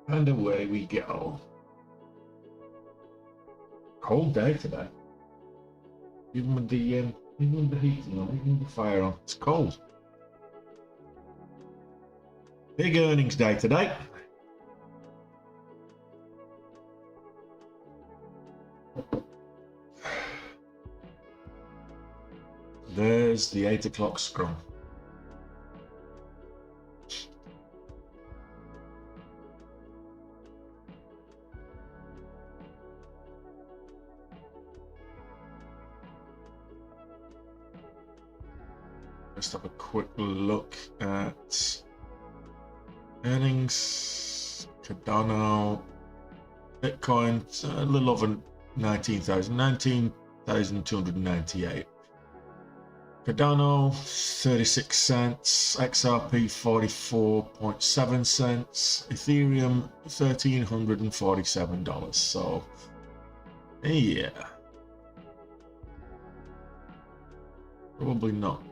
And away we go. Cold day today. Even with the heating on, even with the fire on, it's cold. Big earnings day today. There's the 8 o'clock scrum. Let's have a quick look at earnings. Cardano, Bitcoin, a little over 19,298. Cardano, 36 cents. XRP, 44.7 cents. Ethereum, $1,347. So, yeah. Probably not.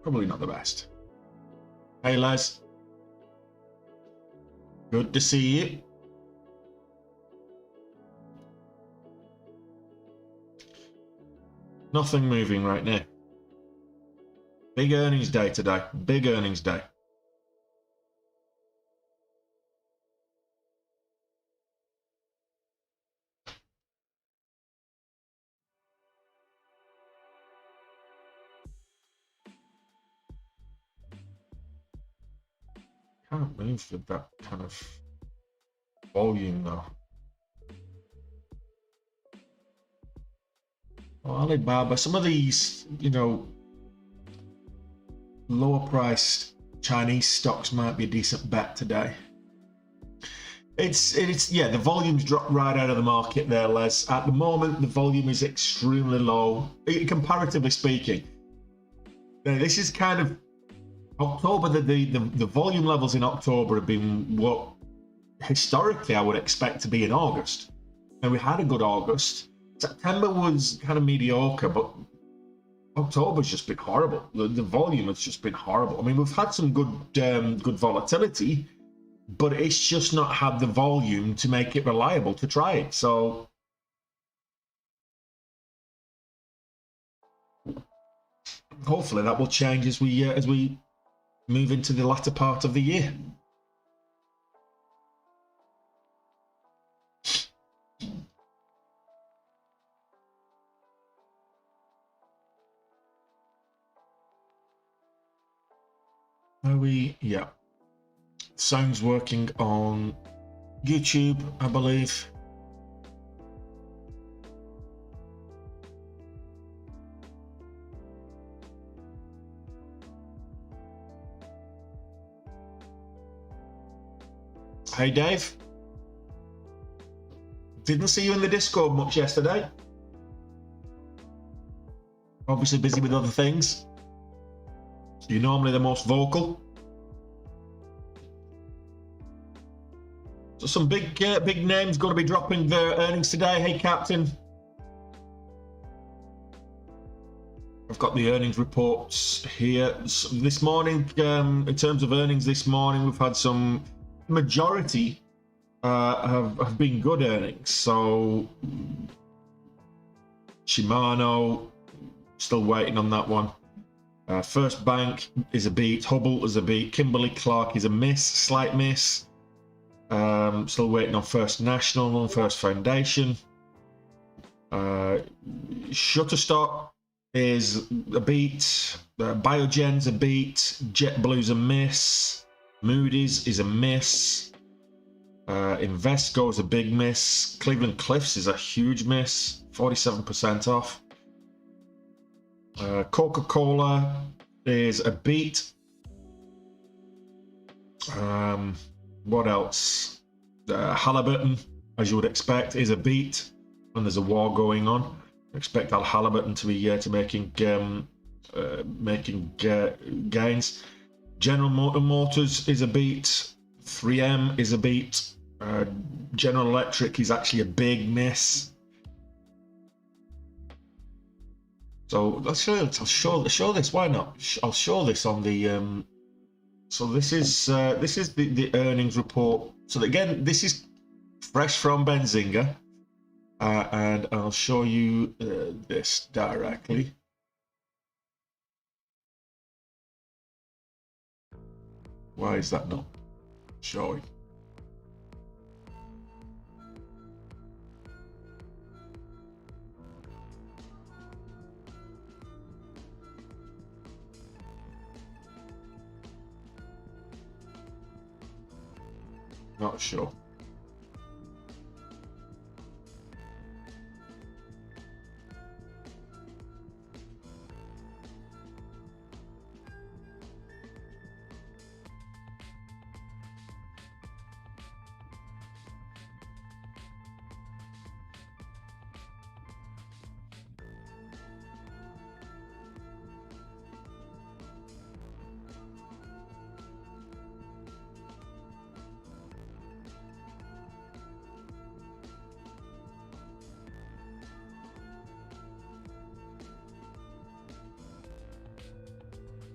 Probably not the best. Hey, Les. Good to see you. Nothing moving right now. Big earnings day today. Big earnings day. Can't move with that kind of volume though. Well, Alibaba, some of these, you know, lower priced Chinese stocks might be a decent bet today. It's yeah, the volume's dropped right out of the market there, Les. At the moment, the volume is extremely low, comparatively speaking. Now, this is kind of October. The volume levels in October have been what historically I would expect to be in August. And we had a good August. September was kind of mediocre, but October's just been horrible. The volume has just been horrible. I mean, we've had some good volatility, but it's just not had the volume to make it reliable to try it. So hopefully that will change as we move into the latter part of the year. Are we? Yeah. Sound's working on YouTube, I believe. Hey, Dave. Didn't see you in the Discord much yesterday. Obviously busy with other things. You're normally the most vocal. So some big names going to be dropping their earnings today. Hey, Captain. I've got the earnings reports here. This morning, in terms of earnings this morning, we've had some majority have been good earnings. So Shimano, still waiting on that one. First Bank is a beat. Hubble is a beat. Kimberly-Clark is a miss, slight miss. Still waiting on First National and First Foundation. Shutterstock is a beat. Biogen's a beat. JetBlue's a miss. Moody's is a miss. Invesco is a big miss. Cleveland Cliffs is a huge miss. 47% off. Coca-Cola is a beat. What else? Halliburton, as you would expect, is a beat. And there's a war going on. I expect Halliburton to be making gains. General Motors is a beat. 3M is a beat. General Electric is actually a big miss. So I'll show this. Why not? I'll show this on the. So this is the earnings report. So again, this is fresh from Benzinga, and I'll show you this directly. Why is that not showing? Not sure.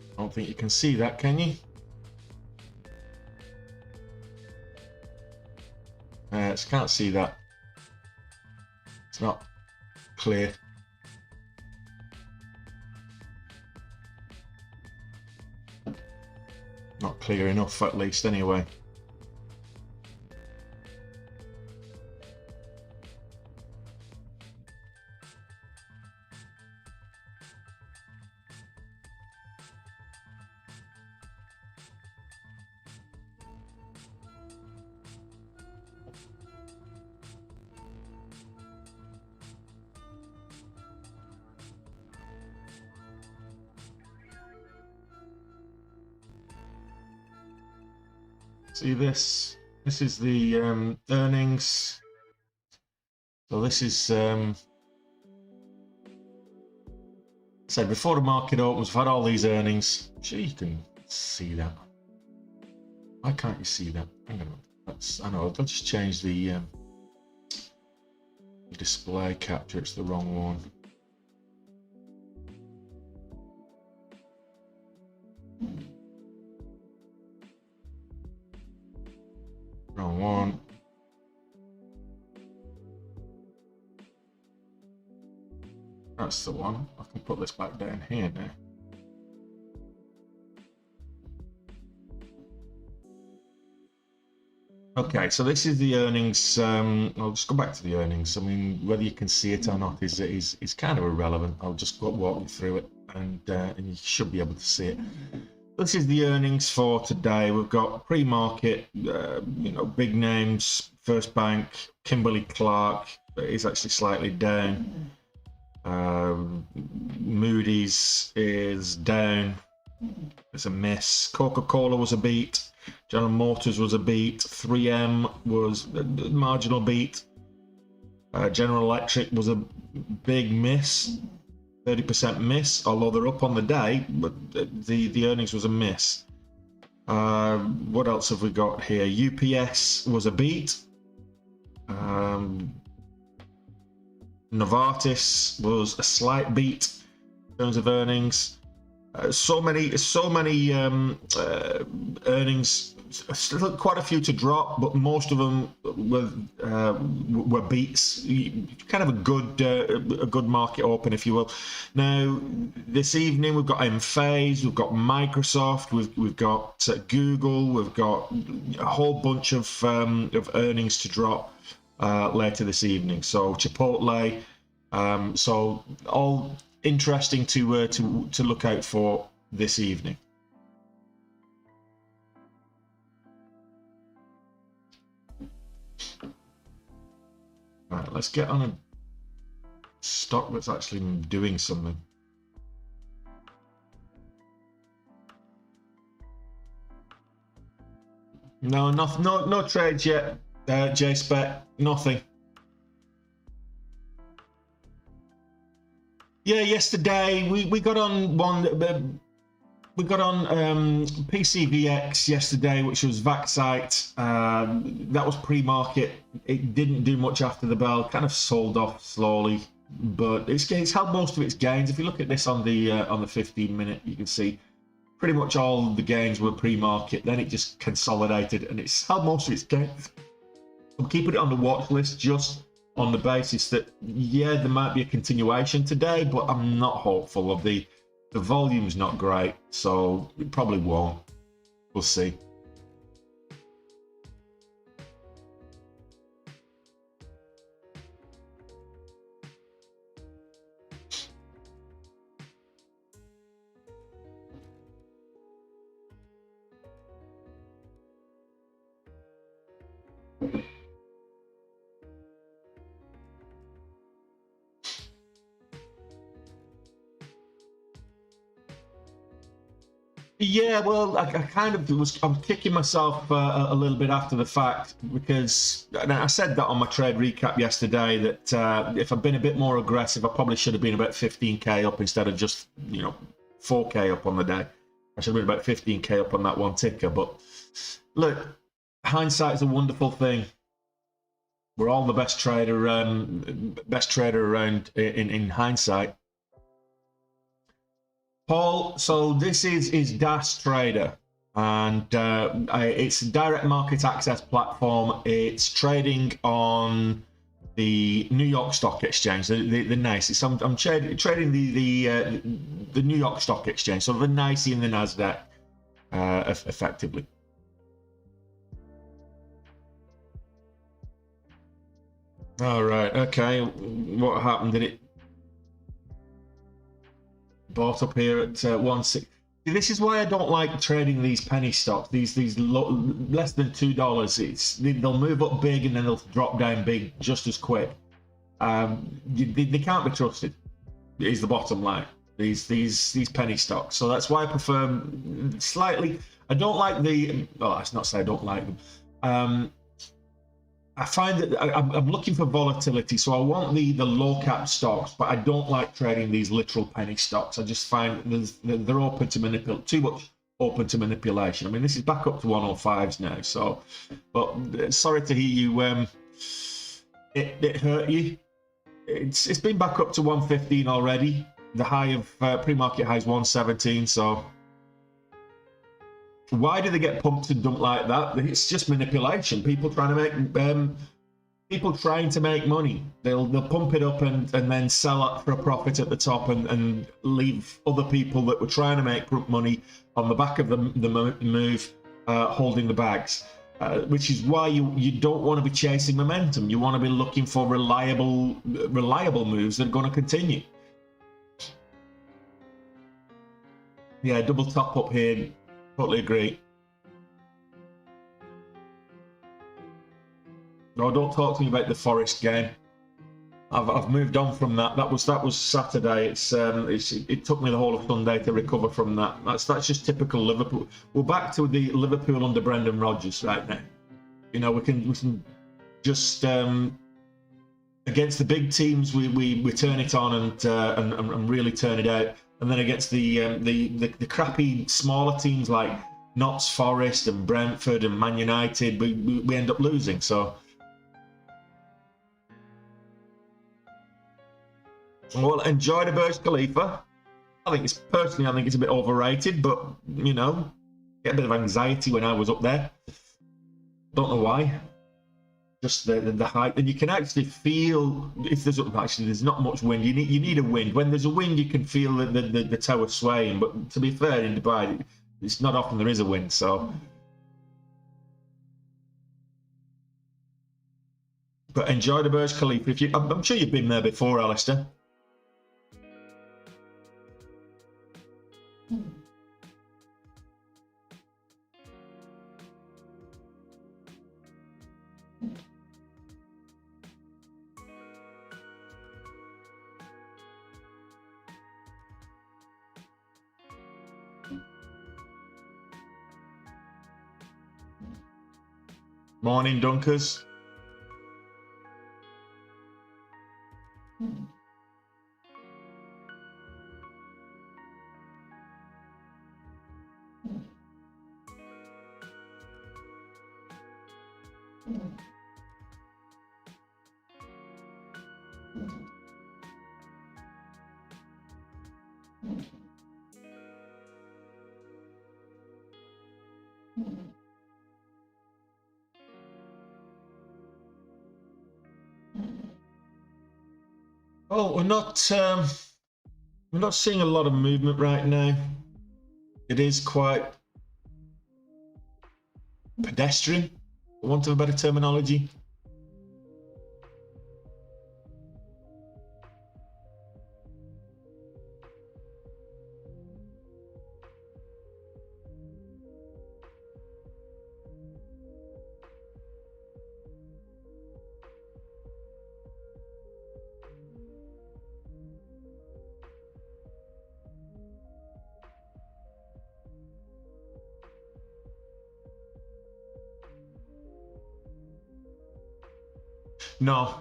I don't think you can see that, can you? Can't see that. It's not clear. Not clear enough, at least, anyway. See this? This is the earnings. So this is so before the market opens, we've had all these earnings. Sure, you can see that. Why can't you see that? Hang on. I know. I'll just change the display capture. It's the wrong one. Wrong one. That's the one. I can put this back down here now. Okay, so this is the earnings. I'll just go back to the earnings. I mean, whether you can see it or not is kind of irrelevant. I'll just walk you through it, and you should be able to see it. This is the earnings for today. We've got pre-market, big names. First Bank, Kimberly-Clark is actually slightly down. Moody's is down. It's a miss. Coca-Cola was a beat. General Motors was a beat. 3M was a marginal beat. General Electric was a big miss. 30% miss, although they're up on the day, but the earnings was a miss. What else have we got here? UPS was a beat. Novartis was a slight beat in terms of earnings. So many earnings. Still quite a few to drop, but most of them were beats. Kind of a good market open, if you will. Now this evening we've got Msft, we've got Microsoft, we've got Google, we've got a whole bunch of earnings to drop later this evening. So Chipotle, so all interesting to look out for this evening. Right, let's get on a stock that's actually doing something. No trades yet, JSpec, nothing. Yeah, yesterday we got on one. We got on PCVX yesterday, which was Vaxite. That was pre-market. It didn't do much after the bell. Kind of sold off slowly. but it's held most of its gains. If you look at this on the 15-minute, you can see pretty much all the gains were pre-market. Then it just consolidated, and it's held most of its gains. I'm keeping it on the watch list just on the basis that, yeah, there might be a continuation today, but I'm not hopeful. Of the volume's not great, so it probably won't. We'll see. Yeah, well, I kind of I'm kicking myself a little bit after the fact, because I said that on my trade recap yesterday that if I'd been a bit more aggressive, I probably should have been about 15k up instead of just 4k up on the day. I should have been about 15k up on that one ticker. But look, hindsight is a wonderful thing. We're all the best trader around in hindsight. Paul, so this is DAS Trader, and it's a direct market access platform. It's trading on the New York Stock Exchange, the NYSE. So I'm trading the New York Stock Exchange, so the NYSE and the Nasdaq, effectively. All right, okay. What happened? Did it bought up here at 160? This is why I don't like trading these penny stocks. These less than $2. They'll move up big and then they'll drop down big just as quick. They can't be trusted. Is the bottom line. These penny stocks. So that's why I prefer slightly. I don't like the. Oh, let's not say I don't like them. I find that I'm looking for volatility, so I want the low cap stocks, but I don't like trading these literal penny stocks. I just find they're open to manipulate, too much open to manipulation. I mean, this is back up to 105s now, so. But sorry to hear you. It hurt you. It's been back up to 115 already. The high of pre-market high is 117, so. Why do they get pumped and dumped like that? It's just manipulation. People trying to make money. They'll pump it up and then sell it for a profit at the top and leave other people that were trying to make money on the back of the move holding the bags. Which is why you don't want to be chasing momentum. You want to be looking for reliable moves that are going to continue. Yeah, double top up here. Totally agree. No, don't talk to me about the Forest game. I've moved on from that. That was Saturday. It took me the whole of Sunday to recover from that. That's just typical Liverpool. We're back to the Liverpool under Brendan Rodgers right now. We can just against the big teams we turn it on and really turn it out. And then against the crappy smaller teams like Notts Forest and Brentford and Man United, we end up losing. So, well, enjoy the Burj Khalifa. I think it's a bit overrated, but get a bit of anxiety when I was up there. Don't know why. Just the height, and you can actually feel if there's not much wind. You need a wind. When there's a wind, you can feel the tower swaying. But to be fair, in Dubai, it's not often there is a wind. So, but enjoy the Burj Khalifa. I'm sure you've been there before, Alistair. Morning, Dunkers. Oh, we're not seeing a lot of movement right now. It is quite pedestrian, for want of a better terminology.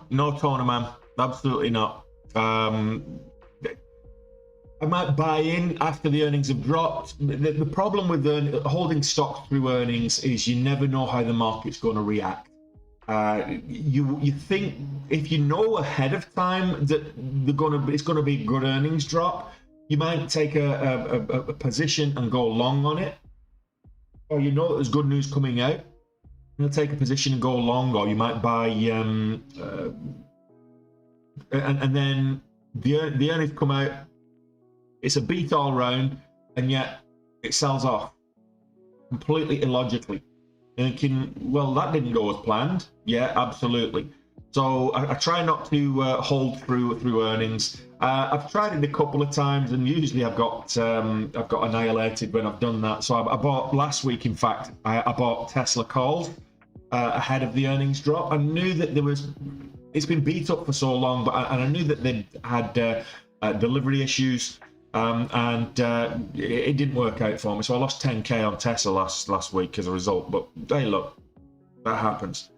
No toner, man. Absolutely not. I might buy in after the earnings have dropped. The problem with holding stock through earnings is you never know how the market's going to react. You think if you know ahead of time that it's going to be a good earnings drop, you might take a position and go long on it, or you know that there's good news coming out. You'll take a position and go long, or you might buy, and then the earnings come out. It's a beat all round, and yet it sells off completely illogically. Thinking, well, that didn't go as planned. Yeah, absolutely. So I try not to hold through earnings. I've tried it a couple of times, and usually I've got annihilated when I've done that. So I bought last week. In fact, I bought Tesla calls ahead of the earnings drop. I knew that it's been beat up for so long, and I knew that they'd had delivery issues, and it didn't work out for me. So I lost 10k on Tesla last week as a result. But hey, look, that happens.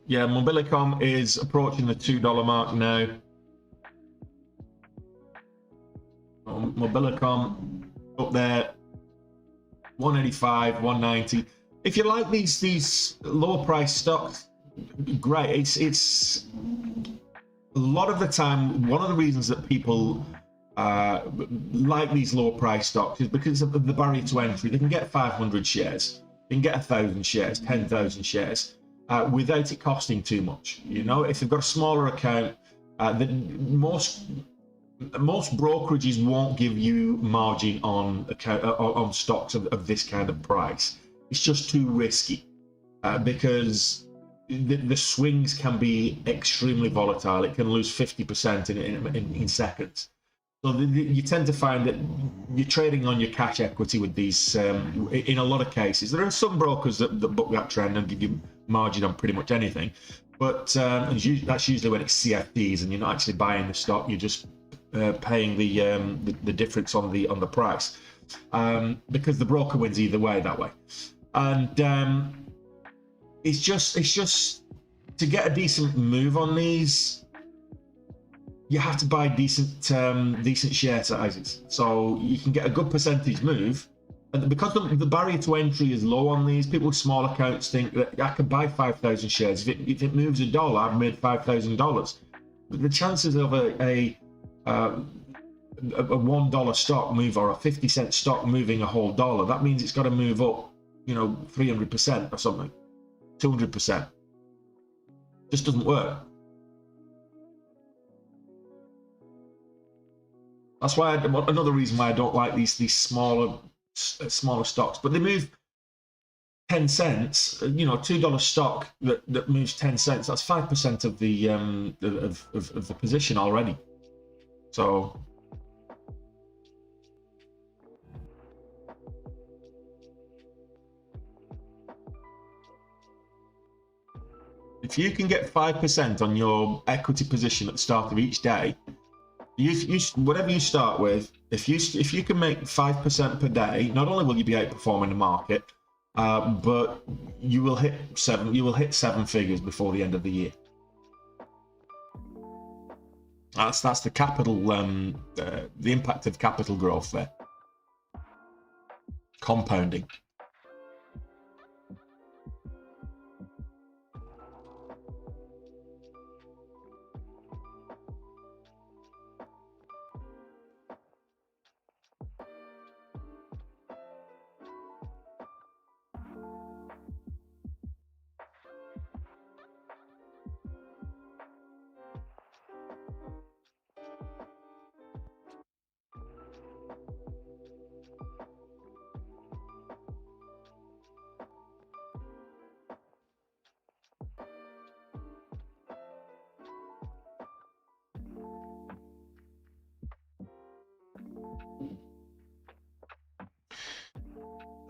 Yeah, Mobilicom is approaching the $2 mark now. Mobilicom up there, 185, 190. If you like these lower price stocks, great. It's a lot of the time, one of the reasons that people like these lower price stocks is because of the barrier to entry. They can get 500 shares, they can get 1,000 shares, 10,000 shares without it costing too much. You know, if they've got a smaller account, most brokerages won't give you margin on stocks of this kind of price. It's just too risky because the swings can be extremely volatile. It can lose 50% in seconds. So you tend to find that you're trading on your cash equity with these. In a lot of cases, there are some brokers that book that trend and give you margin on pretty much anything, but that's usually when it's CFDs and you're not actually buying the stock. You're just paying the difference on the price because the broker wins either way that way. And it's just to get a decent move on these, you have to buy decent share sizes, so you can get a good percentage move. And because the barrier to entry is low on these, people with small accounts think that I can buy 5,000 shares. If it moves $1, I've made $5,000. But the chances of a $1 stock move or a 50-cent stock moving a whole dollar, that means it's got to move up, 300% or something, 200%. Just doesn't work. That's why another reason why I don't like these smaller stocks. But they move 10 cents. $2 stock that moves 10 cents. That's 5% of the position already. So if you can get 5% on your equity position at the start of each day, whatever you start with, if you can make 5% per day, not only will you be outperforming the market, but you will hit seven figures before the end of the year. That's the capital, the impact of capital growth there. Compounding.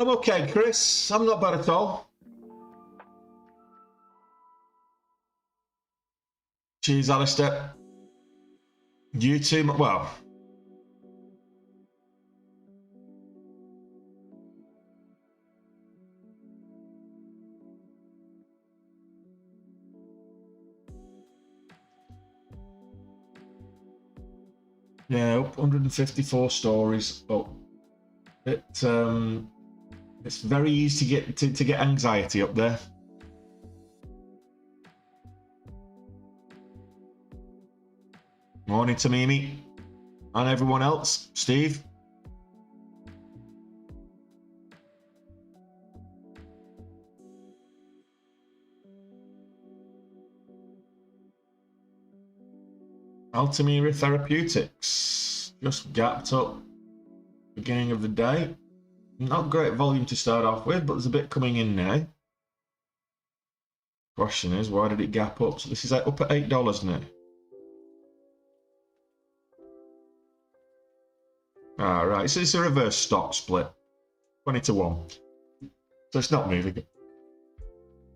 I'm okay, Chris. I'm not bad at all. Cheers, Alistair. You too. Well, yeah, up 154 stories up. It's very easy to get anxiety up there. Morning to Mimi and everyone else. Steve. Altamira Therapeutics just gapped up beginning of the day. Not great volume to start off with, but there's a bit coming in now. Question is, why did it gap up? So this is up at $8 now. All right, so it's a reverse stock split, 20 to 1. So it's not moving.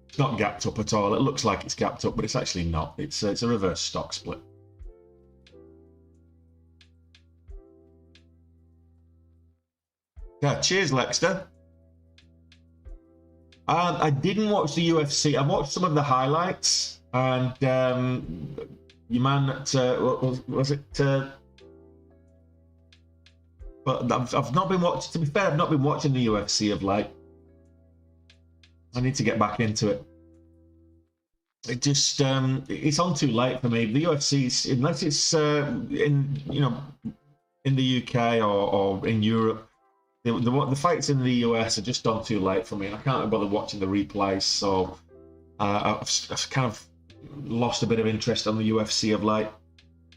It's not gapped up at all. It looks like it's gapped up, but it's actually not. It's a reverse stock split. Yeah, cheers, Lexter. I didn't watch the UFC. I watched some of the highlights, and your man at was it? But I've not been watching. To be fair, I've not been watching the UFC of late. I need to get back into it. It just it's on too late for me. The UFC, unless it's in in the UK or in Europe. The fights in the US are just on too late for me, and I can't bother watching the replays. So I've kind of lost a bit of interest on the UFC of late.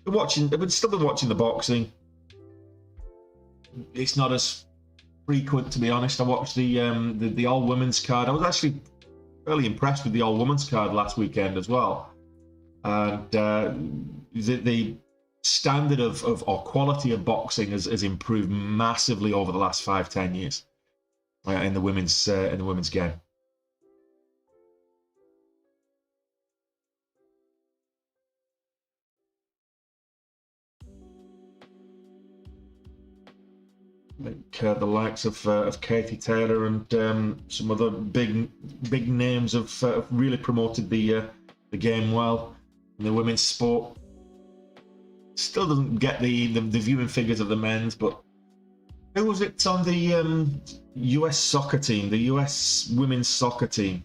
I've still been watching the boxing. It's not as frequent, to be honest. I watched the all women's card. I was actually fairly impressed with the all women's card last weekend as well. And the standard of or quality of boxing has improved massively over the last 5-10 years in the women's game. Like the likes of Katie Taylor and some other big names have really promoted the game well in the women's sport. Still doesn't get the viewing figures of the men's, but who was it on the US soccer team, the US women's soccer team,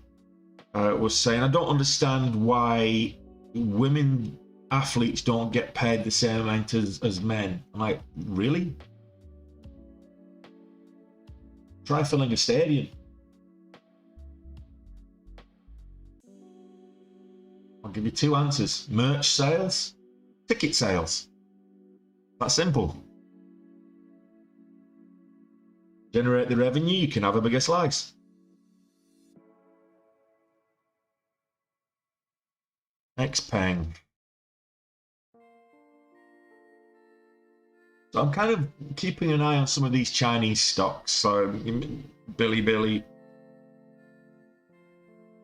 was saying, I don't understand why women athletes don't get paid the same amount as men. I'm like, really? Try filling a stadium. I'll give you two answers. Merch sales, ticket sales. That's simple. Generate the revenue, you can have a bigger slice. Xpeng. So I'm kind of keeping an eye on some of these Chinese stocks. So Bilibili,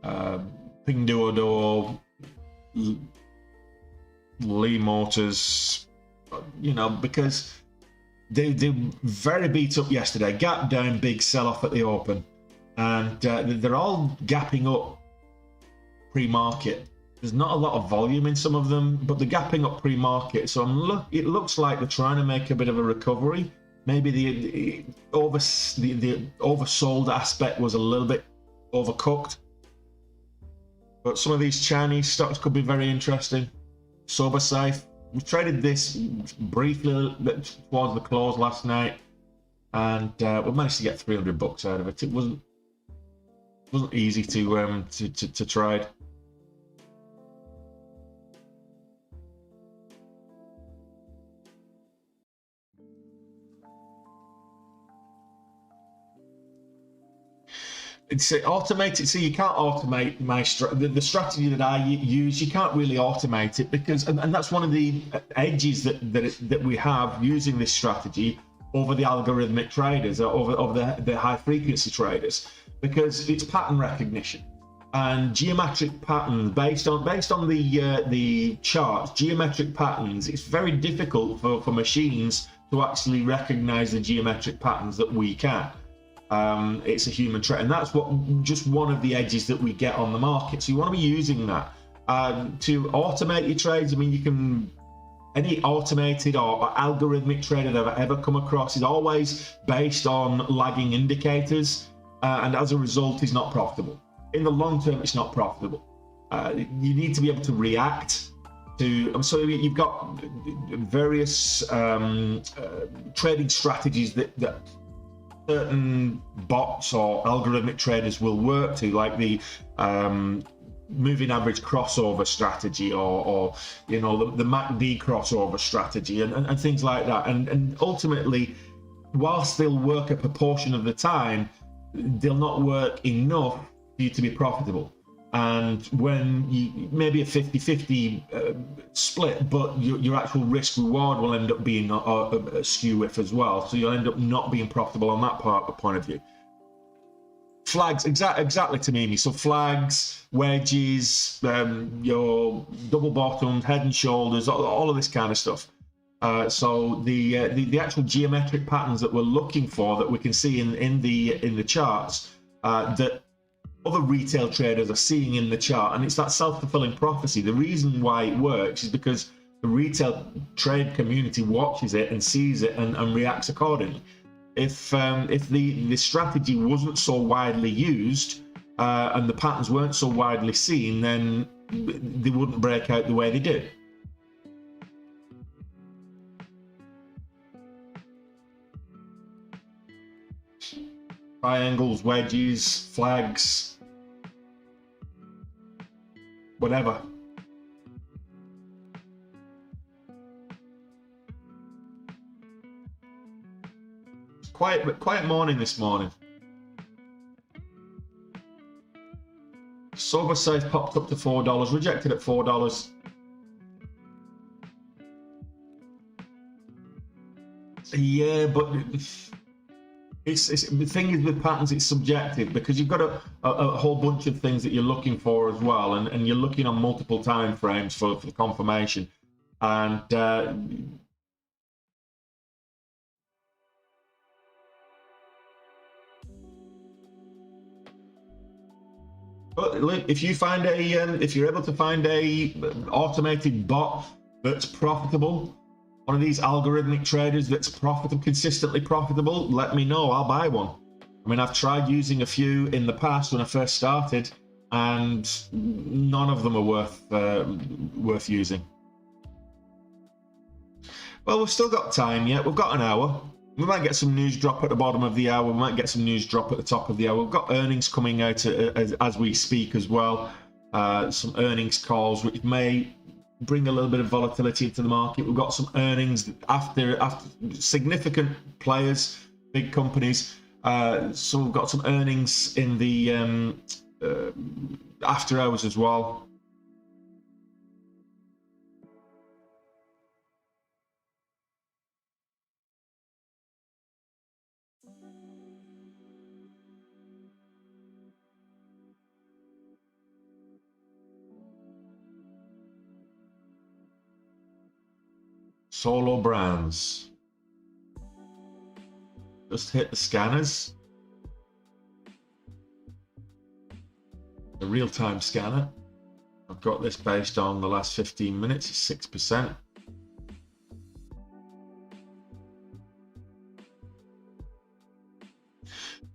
Pinduoduo, Lee Motors, because they very beat up yesterday. Gap down, big sell-off at the open. And they're all gapping up pre-market. There's not a lot of volume in some of them, but they're gapping up pre-market. So it looks like they're trying to make a bit of a recovery. Maybe the oversold aspect was a little bit overcooked. But some of these Chinese stocks could be very interesting. SoberSafe. We traded this briefly towards the close last night, and we managed to get $300 out of it. It wasn't easy to trade. It's automated, so you can't automate the strategy that I use. You can't really automate it because, and that's one of the edges that we have using this strategy over the algorithmic traders, or over the high frequency traders, because it's pattern recognition and geometric patterns based on the charts, geometric patterns. It's very difficult for machines to actually recognize the geometric patterns that we can. It's a human trait, and that's just one of the edges that we get on the market. So you want to be using that to automate your trades. I mean, you can, any automated or algorithmic trader that I've ever come across is always based on lagging indicators, and as a result is not profitable. In the long term, it's not profitable. You need to be able to react to, so you've got various trading strategies that certain bots or algorithmic traders will work to, like the moving average crossover strategy, or you know, the MACD crossover strategy, and things like that. And ultimately, whilst they'll work a proportion of the time, they'll not work enough for you to be profitable. And when you maybe a 50-50 split, but your actual risk reward will end up being a skew with as well, so you'll end up not being profitable on that point of view. Flags, exactly, Tamimi. So flags, wedges, your double bottoms, head and shoulders, all of this kind of stuff. So the actual geometric patterns that we're looking for, that we can see in the charts, that other retail traders are seeing in the chart, and it's that self-fulfilling prophecy. The reason why it works is because the retail trade community watches it and sees it and reacts accordingly. If the strategy wasn't so widely used and the patterns weren't so widely seen, then they wouldn't break out the way they did. Triangles, wedges, flags, whatever. Quiet morning this morning. Silver size popped up to $4, rejected at $4. Yeah, but it's the thing is with patterns, it's subjective, because you've got a whole bunch of things that you're looking for as well, and you're looking on multiple time frames for confirmation, and but look, if you find if you're able to find a automated bot that's profitable, one of these algorithmic traders that's profitable, consistently profitable, let me know. I'll buy one. I mean, I've tried using a few in the past when I first started, and none of them are worth using. Well, we've still got time yet. We've got an hour. We might get some news drop at the bottom of the hour. We might get some news drop at the top of the hour. We've got earnings coming out as we speak as well. Some earnings calls which may bring a little bit of volatility into the market. We've got some earnings after significant players, big companies. So we've got some earnings in the after hours as well. Solo brands. Just hit the scanners. The real-time scanner. I've got this based on the last 15 minutes. It's 6%.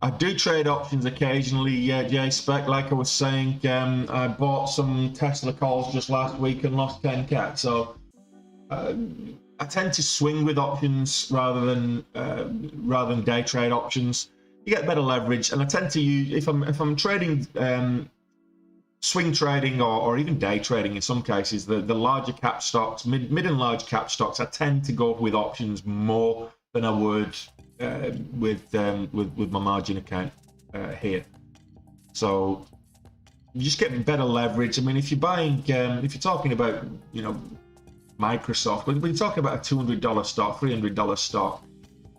I do trade options occasionally, Jay Spec. Like I was saying, I bought some Tesla calls just last week and lost 10k. So I tend to swing with options rather than day trade options. You get better leverage, and I tend to use, if I'm trading swing trading or even day trading in some cases, the larger cap stocks, mid and large cap stocks, I tend to go with options more than I would with my margin account here. So you just get better leverage. I mean, if you're buying, if you're talking about, you know, Microsoft, when you're talking about a $200 stock, $300 stock,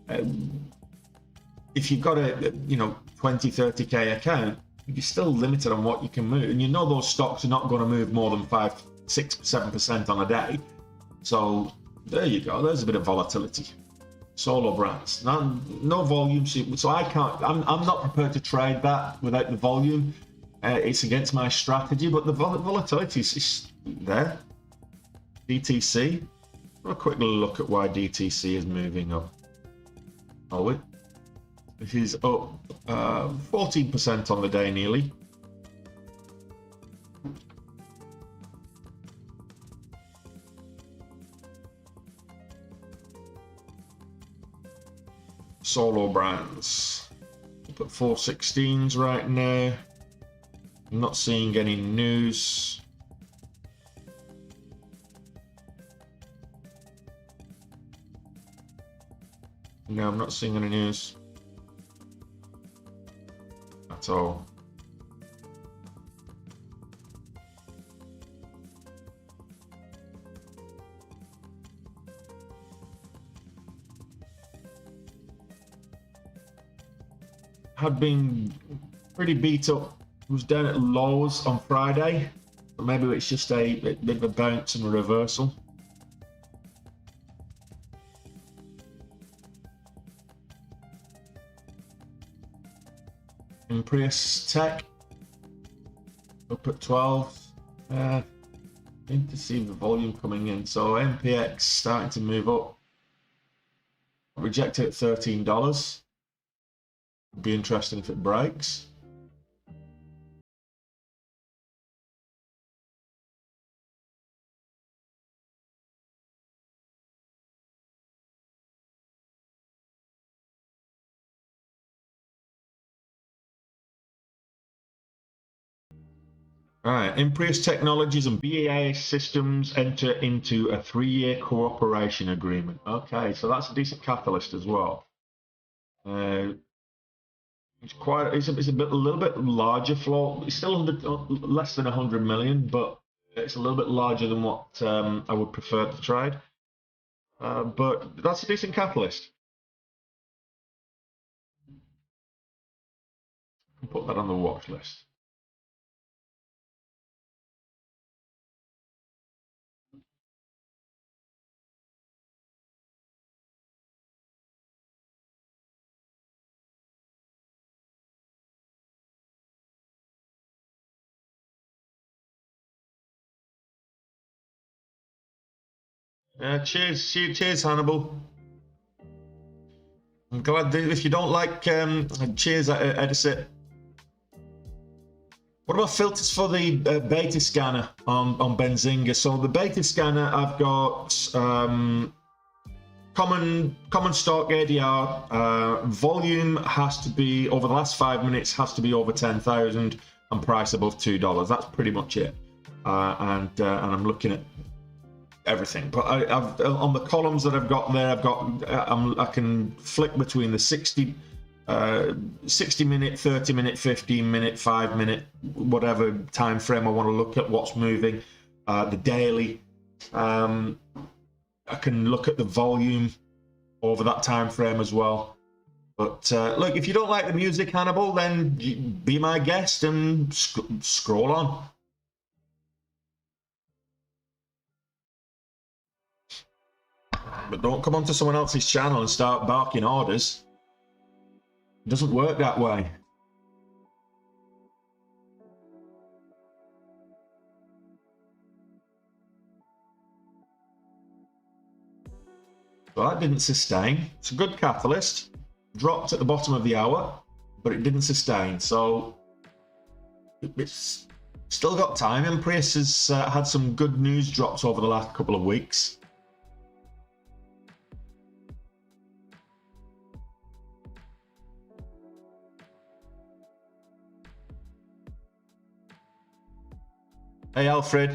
If you've got a 20, 30k account, you're still limited on what you can move, and you know those stocks are not going to move more than 5, 6, 7% on a day. So there you go. There's a bit of volatility. Solo brands, no volume, so I can't. I'm not prepared to trade that without the volume. It's against my strategy, but the volatility is there. DTC. A quick look at why DTC is moving up. Oh, it is up 14% on the day nearly. Solo brands. Put 416s right now. I'm not seeing any news. No, I'm not seeing any news at all. Had been pretty beat up. Was down at lows on Friday, but maybe it's just a bit of a bounce and a reversal. Prius Tech up at 12. Need to see the volume coming in. So MPX starting to move up. Rejected at $13. Would be interesting if it breaks. All right, Imprius Technologies and BAE Systems enter into a 3-year cooperation agreement. Okay, so that's a decent catalyst as well. It's a little bit larger floor. It's still less than 100 million, but it's a little bit larger than what I would prefer to trade. But that's a decent catalyst. Put that on the watch list. Cheers, Hannibal. I'm glad that if you don't like cheers, Edison. What about filters for the beta scanner on Benzinga? So the beta scanner, I've got common stock ADR. Volume has to be over the last 5 minutes has to be over 10,000 and price above $2. That's pretty much it. And I'm looking at everything, but I've on the columns that I've got there, I can flick between the 60 minute, 30 minute, 15 minute, 5 minute, whatever time frame I want to look at what's moving. The daily, I can look at the volume over that time frame as well. But look, if you don't like the music, Hannibal, then be my guest and scroll on. But don't come onto someone else's channel and start barking orders. It doesn't work that way. So that didn't sustain. It's a good catalyst. Dropped at the bottom of the hour, but it didn't sustain. So it's still got time. And Prius has had some good news drops over the last couple of weeks. Hey, Alfred.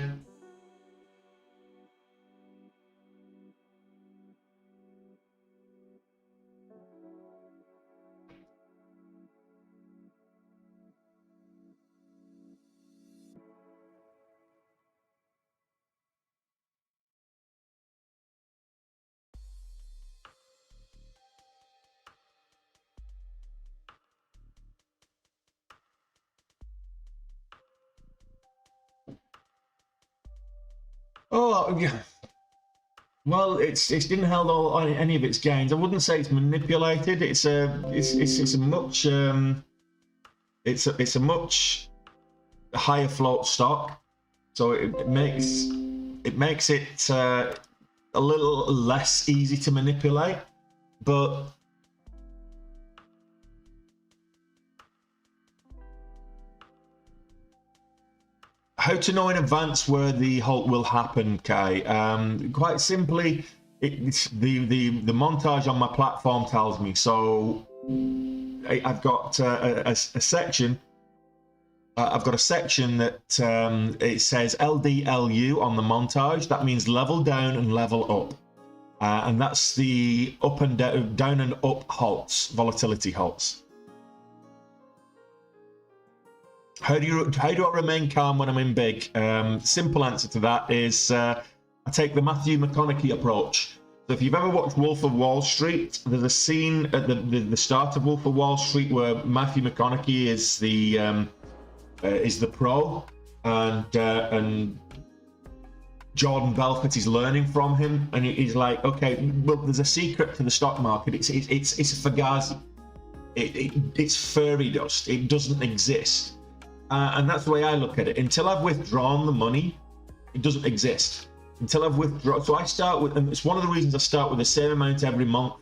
Oh, yeah. Well, it's didn't hold all any of its gains. I wouldn't say it's manipulated. It's a much it's a much higher float stock, so it makes it a little less easy to manipulate. But how to know in advance where the halt will happen, Kai? Quite simply, it's the montage on my platform tells me. So I've got a section. I've got a section that it says LDLU on the montage. That means level down and level up, and that's the up and down and up halts, volatility halts. How do I remain calm when I'm in big? Simple answer to that is I take the Matthew McConaughey approach. So if you've ever watched Wolf of Wall Street, there's a scene at the start of Wolf of Wall Street where Matthew McConaughey is the pro, and Jordan Belfort is learning from him, and he's like, okay, well, there's a secret to the stock market. It's a fugazi. It's fairy dust. It doesn't exist. And that's the way I look at it. Until I've withdrawn the money, it doesn't exist. Until I've withdrawn. So I start with, and it's one of the reasons I start with the same amount every month.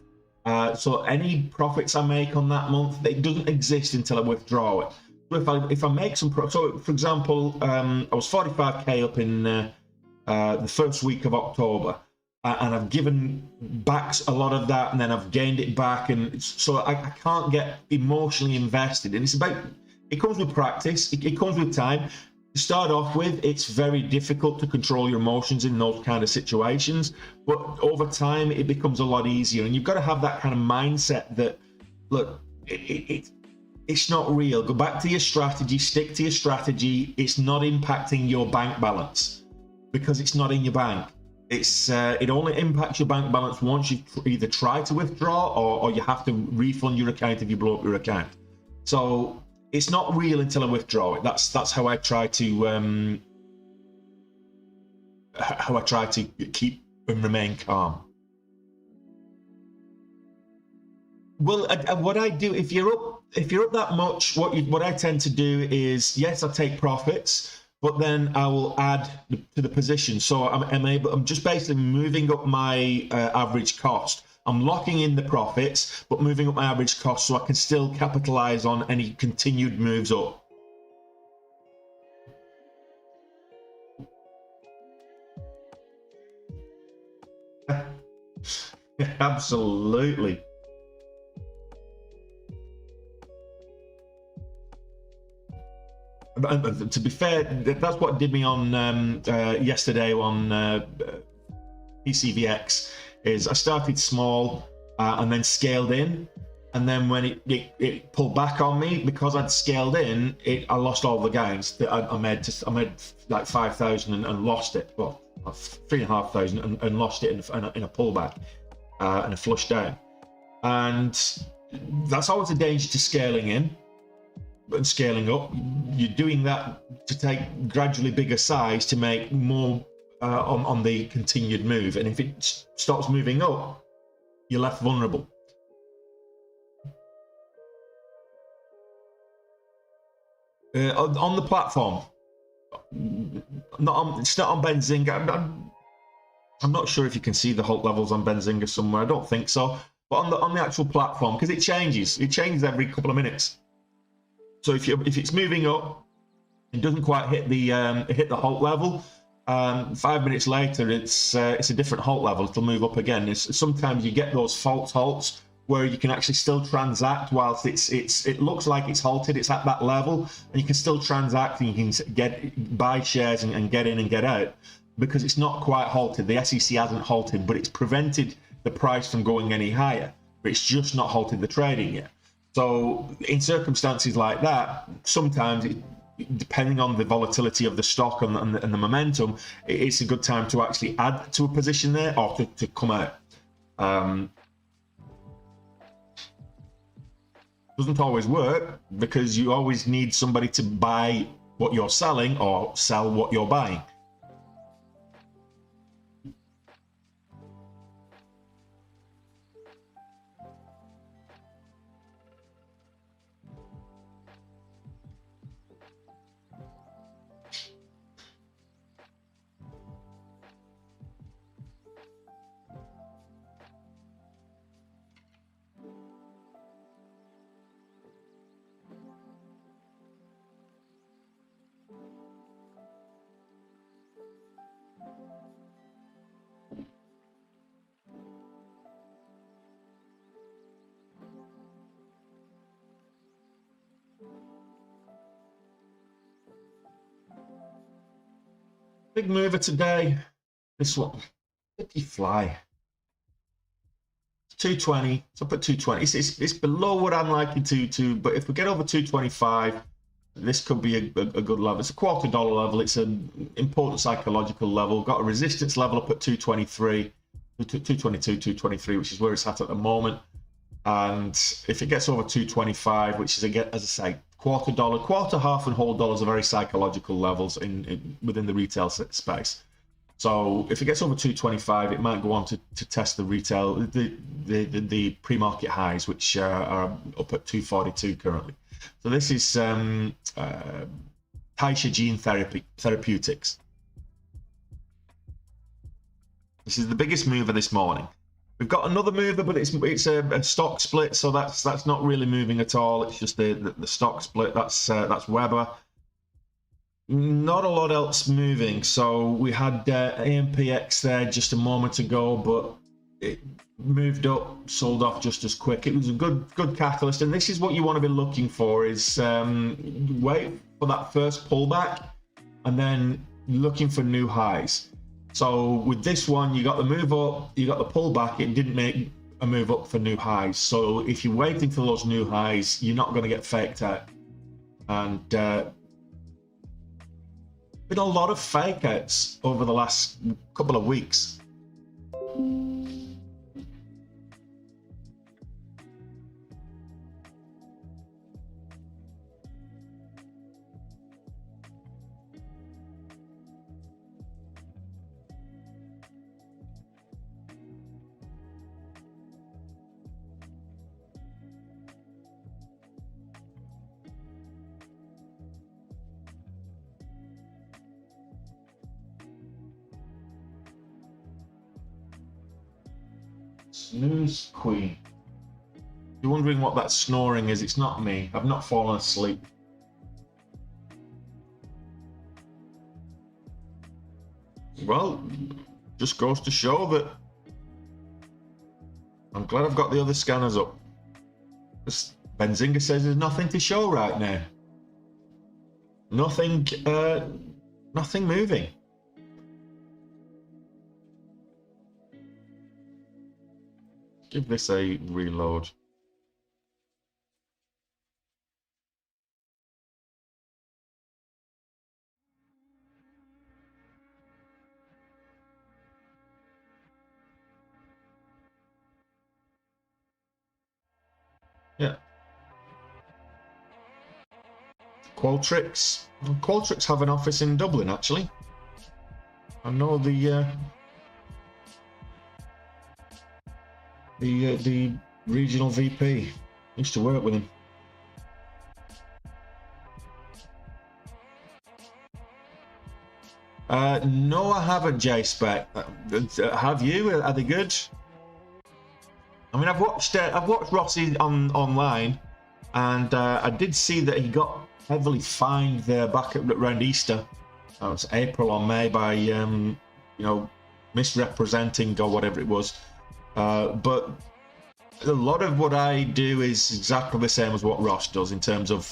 So any profits I make on that month, it doesn't exist until I withdraw it. So if I make some profit, so for example, I was 45k up in the first week of October, and I've given back a lot of that, and then I've gained it back, and so I can't get emotionally invested. And it's about, it comes with practice, it comes with time. To start off with, it's very difficult to control your emotions in those kind of situations, but over time it becomes a lot easier. And you've got to have that kind of mindset that, look, it's not real. Go back to your strategy, stick to your strategy. It's not impacting your bank balance because it's not in your bank. It only impacts your bank balance once you either try to withdraw or you have to refund your account if you blow up your account. So it's not real until I withdraw it. That's how I try to keep and remain calm. Well, what I do, if you're up that much, what I tend to do is, yes, I take profits, but then I will add to the position. So I'm just basically moving up my average cost. I'm locking in the profits, but moving up my average cost so I can still capitalize on any continued moves up. Absolutely. And to be fair, that's what did me on yesterday on PCVX. Is I started small and then scaled in, and then when it pulled back on me because I'd scaled in, I lost all the gains that I made. I made like 5,000 and lost it. Well, 3,500 and lost it in a pullback and a flush down. And that's always a danger to scaling in and scaling up. You're doing that to take gradually bigger size to make more on the continued move, and if it stops moving up, you're left vulnerable. On the platform, it's not on Benzinga. I'm not sure if you can see the halt levels on Benzinga somewhere. I don't think so. But on the actual platform, because it changes every couple of minutes. So if it's moving up, it doesn't quite hit the halt level. 5 minutes later, it's a different halt level. It'll move up again. Sometimes you get those false halts where you can actually still transact whilst it looks like it's halted. It's at that level, and you can still transact and you can buy shares and get in and get out because it's not quite halted. The SEC hasn't halted, but it's prevented the price from going any higher. But it's just not halted the trading yet. So in circumstances like that, sometimes depending on the volatility of the stock and the momentum, it's a good time to actually add to a position there or to come out. Doesn't always work because you always need somebody to buy what you're selling or sell what you're buying. Big mover today. This one. Did he fly? 220. So I put 220. It's below what I'm liking to, but if we get over 225, this could be a good level. It's a $0.25 level. It's an important psychological level. Got a resistance level up at 223, 222, 223, which is where it's at the moment. And if it gets over 225, which is, again, as I say, $0.25, quarter, half, and whole dollars are very psychological levels within the retail space. So if it gets over 225, it might go on to test the retail, the pre-market highs, which are up at 242 currently. So this is Taisha Gene Therapeutics. This is the biggest mover this morning. We've got another mover, but it's a stock split, so that's not really moving at all. It's just the stock split. That's Weber. Not a lot else moving. So we had AMPX there just a moment ago, but it moved up, sold off just as quick. It was a good catalyst, and this is what you want to be looking for: is wait for that first pullback, and then looking for new highs. So with this one, you got the move up, you got the pullback. It didn't make a move up for new highs. So if you're waiting for those new highs, you're not going to get faked out. And been a lot of fake outs over the last couple of weeks. Snooze Queen. You're wondering what that snoring is. It's not me. I've not fallen asleep. Well, just goes to show that I'm glad I've got the other scanners up. Benzinga says there's nothing to show right now. Nothing moving. Give this a reload. Yeah. Qualtrics. Qualtrics have an office in Dublin, actually. I know the regional VP. Used to work with him. No, I haven't, J-Spec. Have you? Are they good? I mean, I've watched Rossi online, and I did see that he got heavily fined there back around Easter. It was April or May by you know, misrepresenting or whatever it was. But a lot of what I do is exactly the same as what Ross does in terms of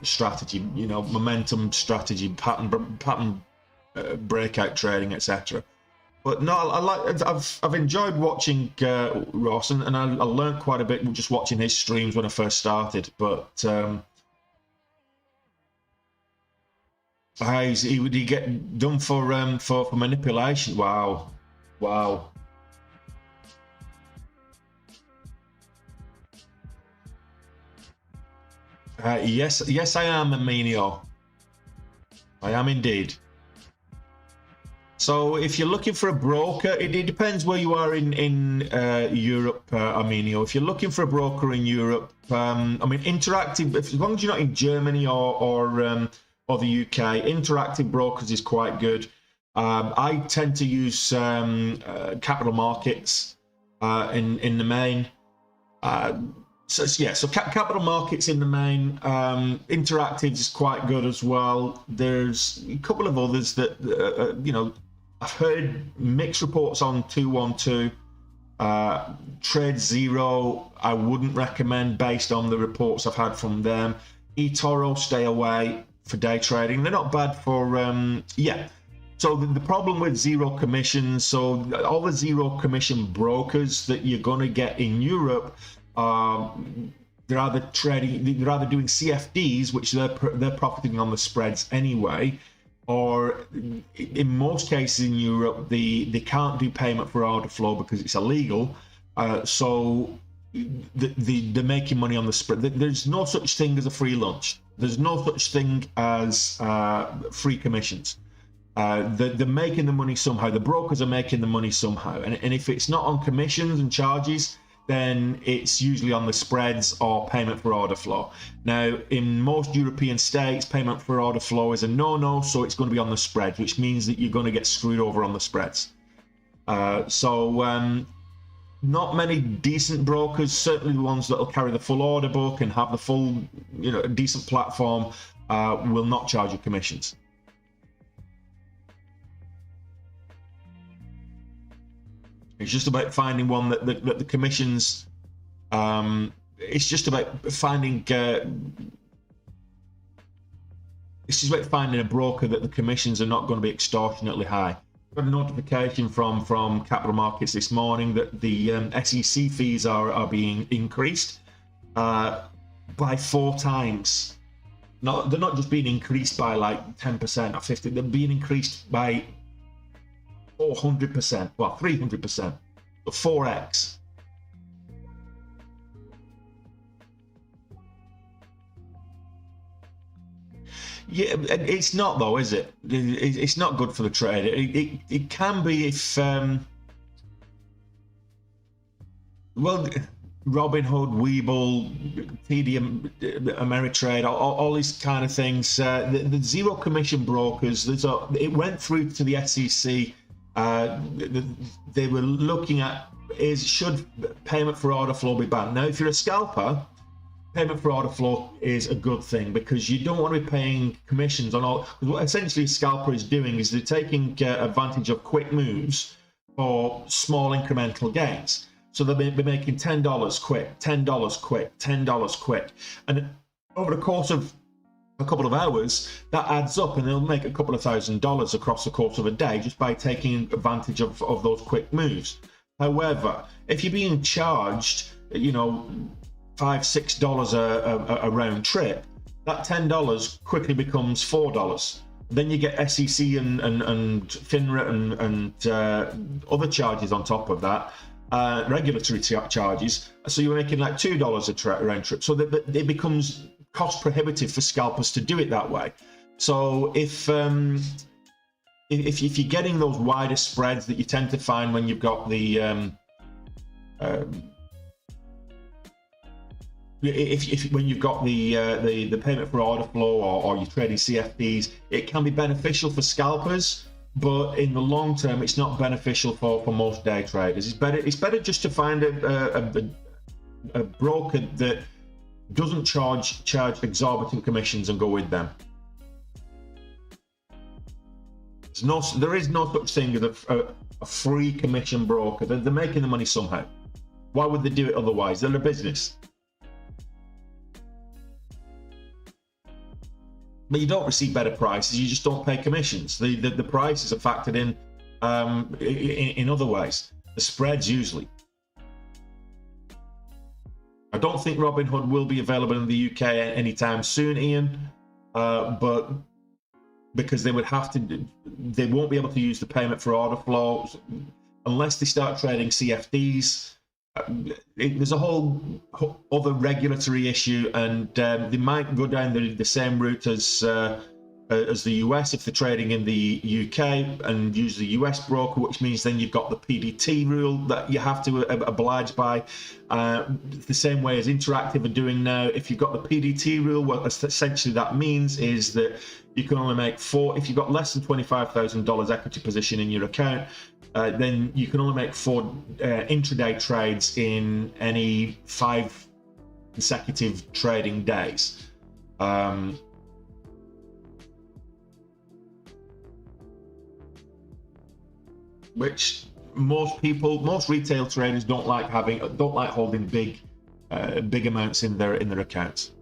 strategy, you know, momentum strategy, pattern breakout trading, etc. But no, I've enjoyed watching Ross, and I learned quite a bit just watching his streams when I first started. But would he get done for manipulation? Wow. Yes, I am, Aminio. I am indeed. So if you're looking for a broker, it depends where you are in Europe, Aminio. If you're looking for a broker in Europe, I mean, Interactive, as long as you're not in Germany or the UK, Interactive Brokers is quite good. I tend to use capital markets in the main. So capital markets in the main. Interactive is quite good as well. There's a couple of others that you know, I've heard mixed reports on 212. Trade Zero, I wouldn't recommend based on the reports I've had from them. eToro, stay away for day trading. They're not bad for So the problem with zero commissions, so all the zero commission brokers that you're going to get in Europe, they're either doing CFDs, which they're profiting on the spreads anyway, or in most cases in Europe, they can't do payment for order flow because it's illegal. So they're making money on the spread. There's no such thing as a free lunch. There's no such thing as free commissions. They're making the money somehow. The brokers are making the money somehow. And if it's not on commissions and charges, then it's usually on the spreads or payment for order flow. Now, in most European states, payment for order flow is a no-no, so it's going to be on the spreads, which means that you're going to get screwed over on the spreads. Not many decent brokers, certainly the ones that will carry the full order book and have the full, decent platform, will not charge you commissions. It's just about finding one that the commissions. It's just about finding. It's just about finding a broker that the commissions are not going to be extortionately high. I got a notification from Capital Markets this morning that the SEC fees are being increased by 4 times. They're not just being increased by like 10% or 50%. They're being increased by 400%, well, 300%, so 4x. Yeah, it's not though, is it? It's not good for the trader. It can be if, well, Robinhood, Webull, TD Ameritrade, all these kind of things. The zero commission brokers. It went through to the SEC. They were looking at should payment for order flow be banned. Now, if you're a scalper, payment for order flow is a good thing because you don't want to be paying commissions on all. What essentially a scalper is doing is they're taking advantage of quick moves for small incremental gains. So they'll be making $10 quick, $10 quick, $10 quick, and over the course of a couple of hours, that adds up, and they'll make a couple of $1,000s across the course of a day just by taking advantage of those quick moves. However, if you're being charged, $5, $6 a round trip, that $10 quickly becomes $4. Then you get SEC and FINRA and other charges on top of that, regulatory charges. So you're making like $2 a round trip. So that it becomes cost prohibitive for scalpers to do it that way. So if you're getting those wider spreads that you tend to find when you've got the when you've got the payment for order flow or you're trading CFDs, it can be beneficial for scalpers, but in the long term, it's not beneficial for most day traders. It's better just to find a broker that doesn't charge exorbitant commissions and go with them. There is no such thing as a free commission broker. They're making the money somehow. Why would they do it otherwise? They're a business. But you don't receive better prices. You just don't pay commissions. The prices are factored in other ways. The spreads usually. I don't think Robinhood will be available in the UK anytime soon, Ian, but because they won't be able to use the payment for order flow unless they start trading CFDs. There's a whole other regulatory issue, and they might go down the same route as the US if they're trading in the UK and use the US broker, which means then you've got the PDT rule that you have to oblige by, the same way as Interactive are doing now. If you've got the PDT rule, what essentially that means is that you can only make if you've got less than $25,000 equity position in your account, then you can only make 4 intraday trades in any 5 consecutive trading days. Which most retail traders don't like holding big amounts in their accounts.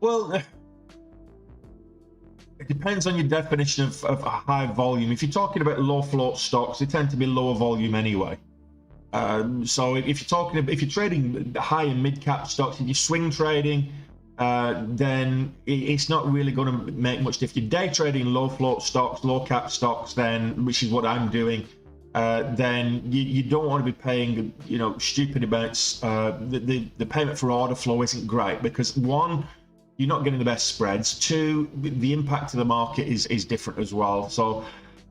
Well, it depends on your definition of a high volume. If you're talking about low float stocks, they tend to be lower volume anyway. So if you're trading high and mid cap stocks, if you're swing trading, then it's not really going to make much difference. If you're day trading low float stocks, low cap stocks, then which is what I'm doing, then you don't want to be paying stupid amounts. The payment for order flow isn't great because one, you're not getting the best spreads. Two, the impact of the market is different as well. So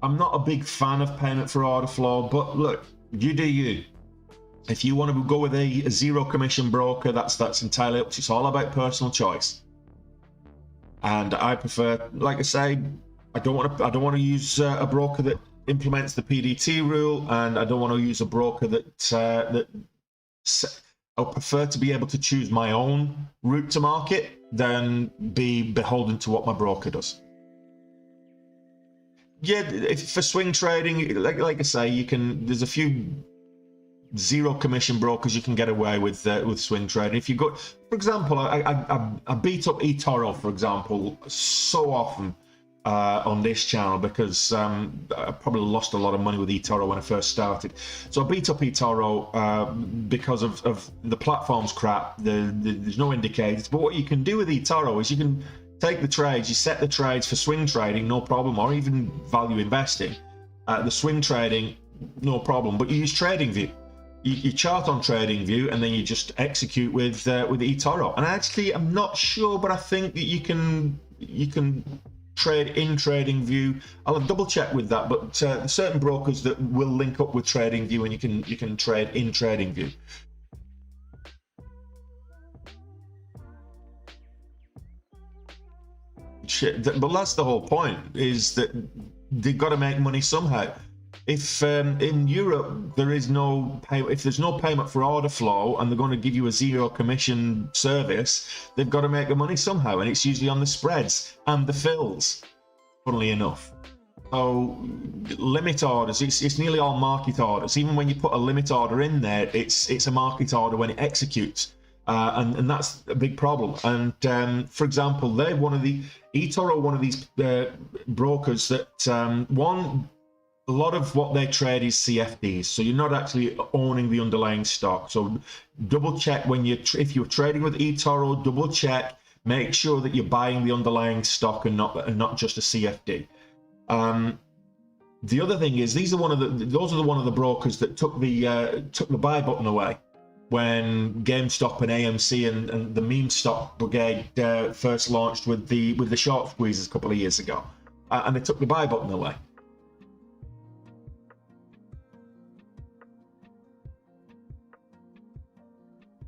I'm not a big fan of payment for order flow, but look, you do you. If you want to go with a zero commission broker, that's entirely up to you. It's all about personal choice. And I prefer, like I say, I don't want to use a broker that implements the PDT rule, and I don't want to use a broker that I prefer to be able to choose my own route to market than be beholden to what my broker does. Yeah, for swing trading, like I say, there's a few zero commission brokers you can get away with swing trading. If you go, for example, I beat up eToro, for example, so often on this channel because I probably lost a lot of money with eToro when I first started. So I beat up eToro because of the platform's crap. There's no indicators. But what you can do with eToro is you can take the trades, you set the trades for swing trading, no problem, or even value investing. The swing trading, no problem, but you use TradingView. You chart on TradingView and then you just execute with eToro. And actually, I'm not sure, but I think that you can trade in TradingView. I'll double check with that, but certain brokers that will link up with TradingView and you can trade in TradingView. But that's the whole point, is that they've got to make money somehow. If in Europe there's no payment for order flow and they're going to give you a zero commission service, they've got to make the money somehow, and it's usually on the spreads and the fills, funnily enough. So limit orders, it's nearly all market orders. Even when you put a limit order in there, it's a market order when it executes. And that's a big problem. And for example, they're one of these brokers that a lot of what they trade is CFDs, so you're not actually owning the underlying stock. So double check if you're trading with eToro, double check, make sure that you're buying the underlying stock and not just a CFD. The other thing is those are one of the brokers that took the buy button away when GameStop and AMC and the meme stock brigade first launched with the short squeezes a couple of years ago, and they took the buy button away.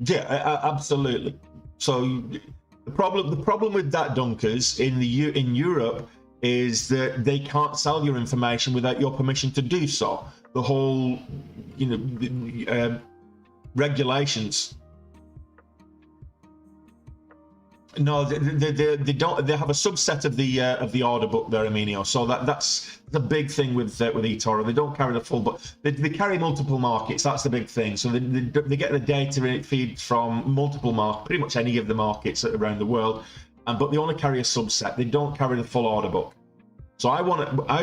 Yeah, absolutely. So the problem with that, Dunkers, in Europe is that they can't sell your information without your permission to do so. The whole, regulations. No, they don't. They have a subset of the order book there, Emilio. So that's the big thing with eToro. They don't carry the full, but they carry multiple markets. That's the big thing. So they get the data feed from multiple markets, pretty much any of the markets around the world, but they only carry a subset. They don't carry the full order book. So I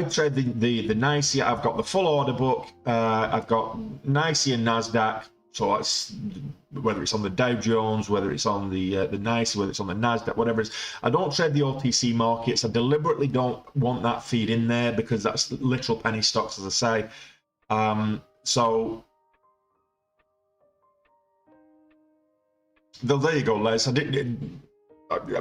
trade the NYSE. I've got the full order book. I've got NYSE and Nasdaq. So that's whether it's on the Dow Jones, whether it's on the NYSE, whether it's on the Nasdaq, whatever it is. I don't trade the OTC markets. I deliberately don't want that feed in there because that's literal penny stocks, as I say. So there you go, Les.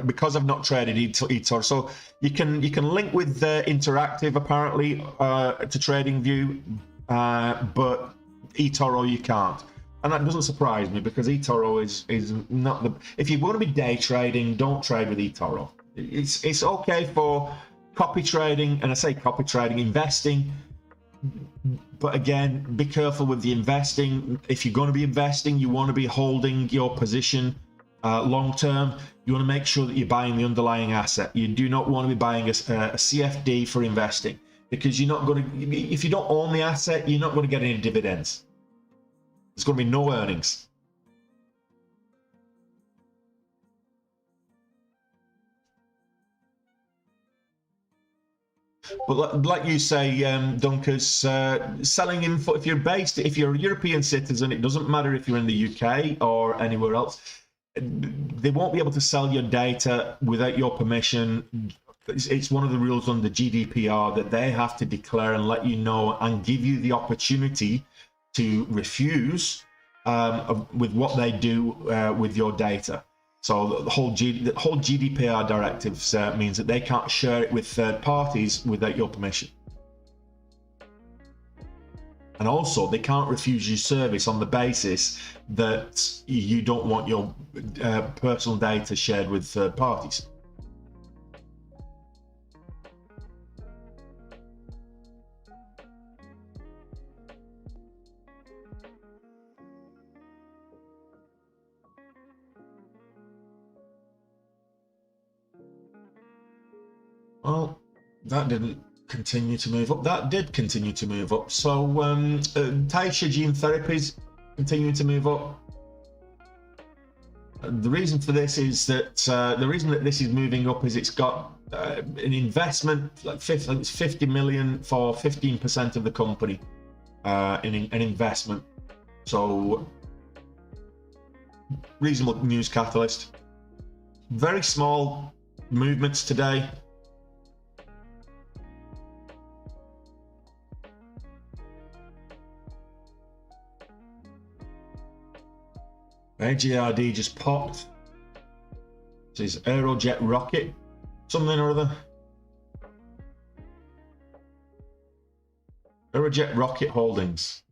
Because I've not traded eToro. So you can link with Interactive apparently to TradingView, but eToro you can't. And that doesn't surprise me because eToro is not the. If you want to be day trading, don't trade with eToro. It's okay for copy trading, and I say copy trading, investing. But again, be careful with the investing. If you're going to be investing, you want to be holding your position long term. You want to make sure that you're buying the underlying asset. You do not want to be buying a CFD for investing because you're not going to. If you don't own the asset, you're not going to get any dividends. There's going to be no earnings. But like you say, Dunkers, selling info, if you're a European citizen, it doesn't matter if you're in the UK or anywhere else, they won't be able to sell your data without your permission. It's one of the rules under GDPR that they have to declare and let you know and give you the opportunity to refuse with what they do with your data. So the whole GDPR directives means that they can't share it with third parties without your permission. And also, they can't refuse you service on the basis that you don't want your personal data shared with third parties. Well, that didn't continue to move up. That did continue to move up. So Taisha Gene Therapies continuing to move up. The reason for this is that the reason that this is moving up is it's got an investment, like 50 million for 15% of the company in an investment. So reasonable news catalyst. Very small movements today. AGRD just popped. This is Aerojet Rocket, something or other. Aerojet Rocket Holdings.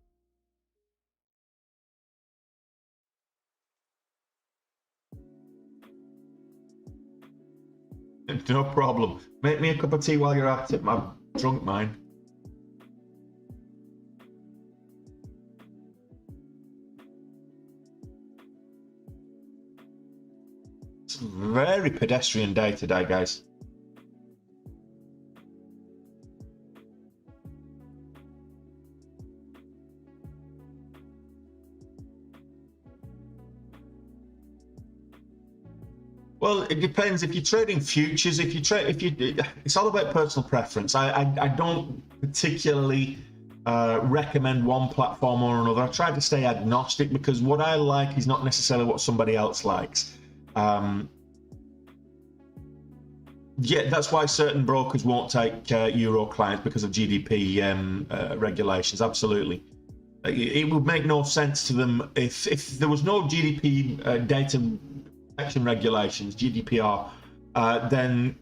No problem. Make me a cup of tea while you're at it. I've drunk mine. It's a very pedestrian day today, guys. Well, it depends. If you're trading futures, it's all about personal preference. I don't particularly recommend one platform or another. I try to stay agnostic because what I like is not necessarily what somebody else likes. Yeah, that's why certain brokers won't take Euro clients because of GDP regulations. Absolutely. It would make no sense to them if there was no GDP data protection regulations, GDPR, then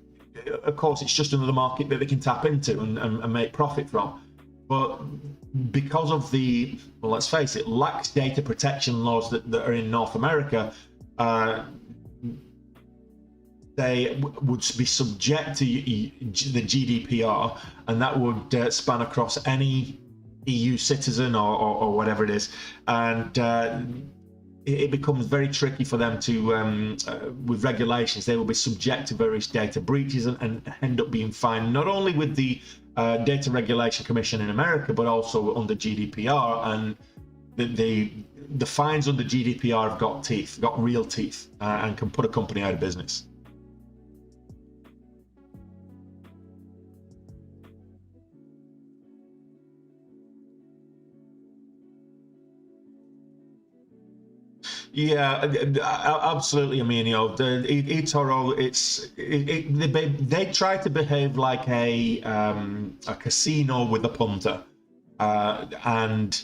of course it's just another market that they can tap into and make profit from. But because of the, well, let's face it, lax data protection laws that are in North America, they would be subject to the GDPR, and that would span across any EU citizen or whatever it is, and it becomes very tricky for them to, with regulations, they will be subject to various data breaches and end up being fined, not only with the Data Regulation Commission in America, but also under GDPR. And the fines under GDPR have got teeth, got real teeth, and can put a company out of business. Yeah, absolutely. I mean, you know, eToro, they try to behave like a casino with a punter, and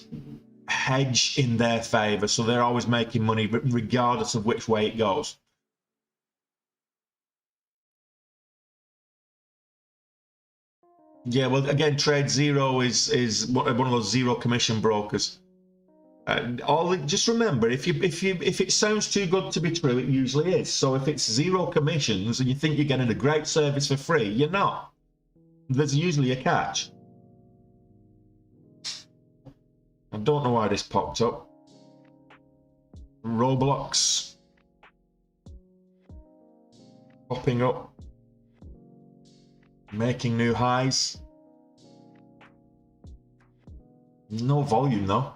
hedge in their favor. So they're always making money, regardless of which way it goes. Yeah, well, again, Trade Zero is one of those zero commission brokers. Just remember, if it sounds too good to be true, it usually is. So if it's zero commissions and you think you're getting a great service for free, you're not. There's usually a catch. I don't know why this popped up. Roblox popping up, making new highs. No volume though.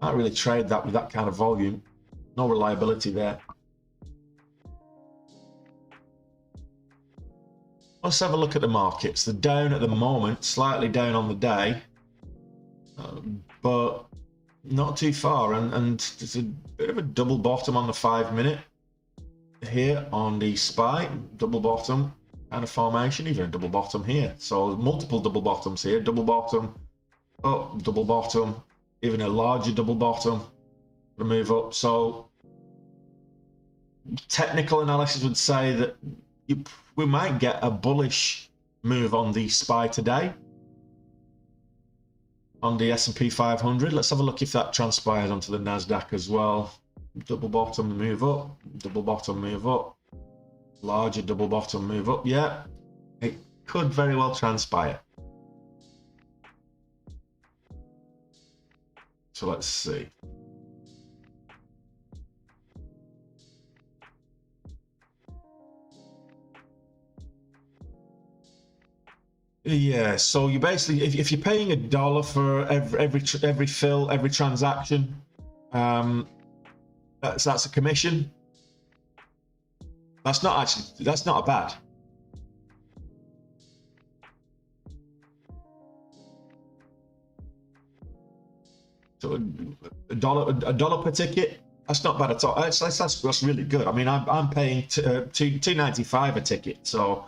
Can't really trade that with that kind of volume. No reliability there. Let's have a look at the markets. They're down at the moment, slightly down on the day, but not too far. And there's a bit of a double bottom on the 5-minute here on the SPY. Double bottom kind of formation, even a double bottom here. So multiple double bottoms here. Double bottom, up, double bottom, even a larger double bottom, the move up. So technical analysis would say that we might get a bullish move on the SPY today, on the S&P 500. Let's have a look if that transpires onto the Nasdaq as well. Double bottom, move up, double bottom, move up, larger double bottom, move up. Yeah, it could very well transpire. So let's see. Yeah, so you basically, if you're paying $1 for every fill, every transaction, that's a commission. That's not a bad. So a dollar per ticket, that's not bad at all. That's really good. I mean, I'm paying $2.95 a ticket, so.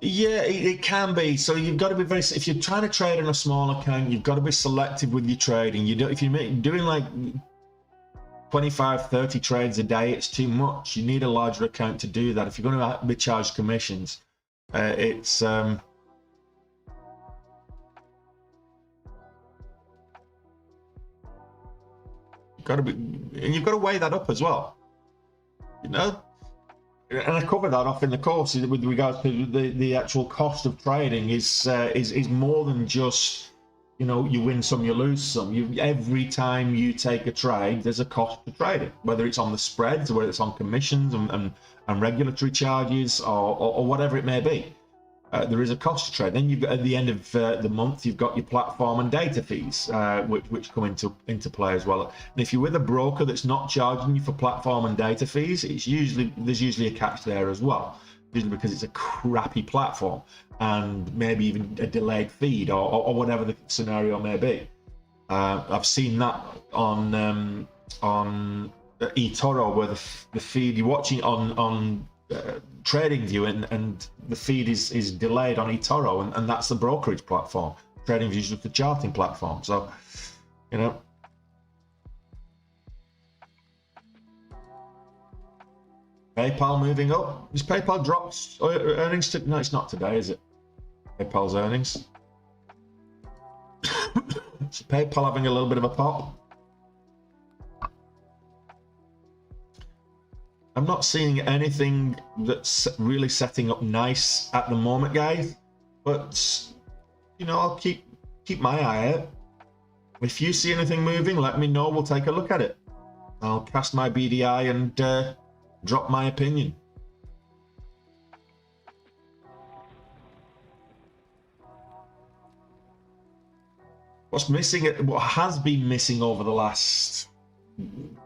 Yeah, it can be. So you've got to be very, if you're trying to trade on a small account, you've got to be selective with your trading. If you're doing like 25, 30 trades a day, it's too much. You need a larger account to do that. If you're going to be charged commissions, it's you've got to be, and you've got to weigh that up as well. You know. And I covered that off in the course with regards to the actual cost of trading is more than just, you know, you win some, you lose some. Every time you take a trade, there's a cost to trading, whether it's on the spreads, whether it's on commissions and regulatory charges or whatever it may be. There is a cost to trade. Then you've got, at the end of the month, you've got your platform and data fees, which come into play as well. And if you're with a broker that's not charging you for platform and data fees, there's usually a catch there as well. Usually because it's a crappy platform and maybe even a delayed feed or whatever the scenario may be. I've seen that on eToro, where the feed you're watching on TradingView and the feed is delayed on eToro, and that's the brokerage platform. TradingView is just the charting platform. So, you know, PayPal moving up. Is PayPal dropped earnings? No, it's not today, is it? PayPal's earnings. So PayPal having a little bit of a pop. I'm not seeing anything that's really setting up nice at the moment, guys. But, you know, I'll keep my eye out. If you see anything moving, let me know. We'll take a look at it. I'll cast my BDI and drop my opinion. What has been missing over the last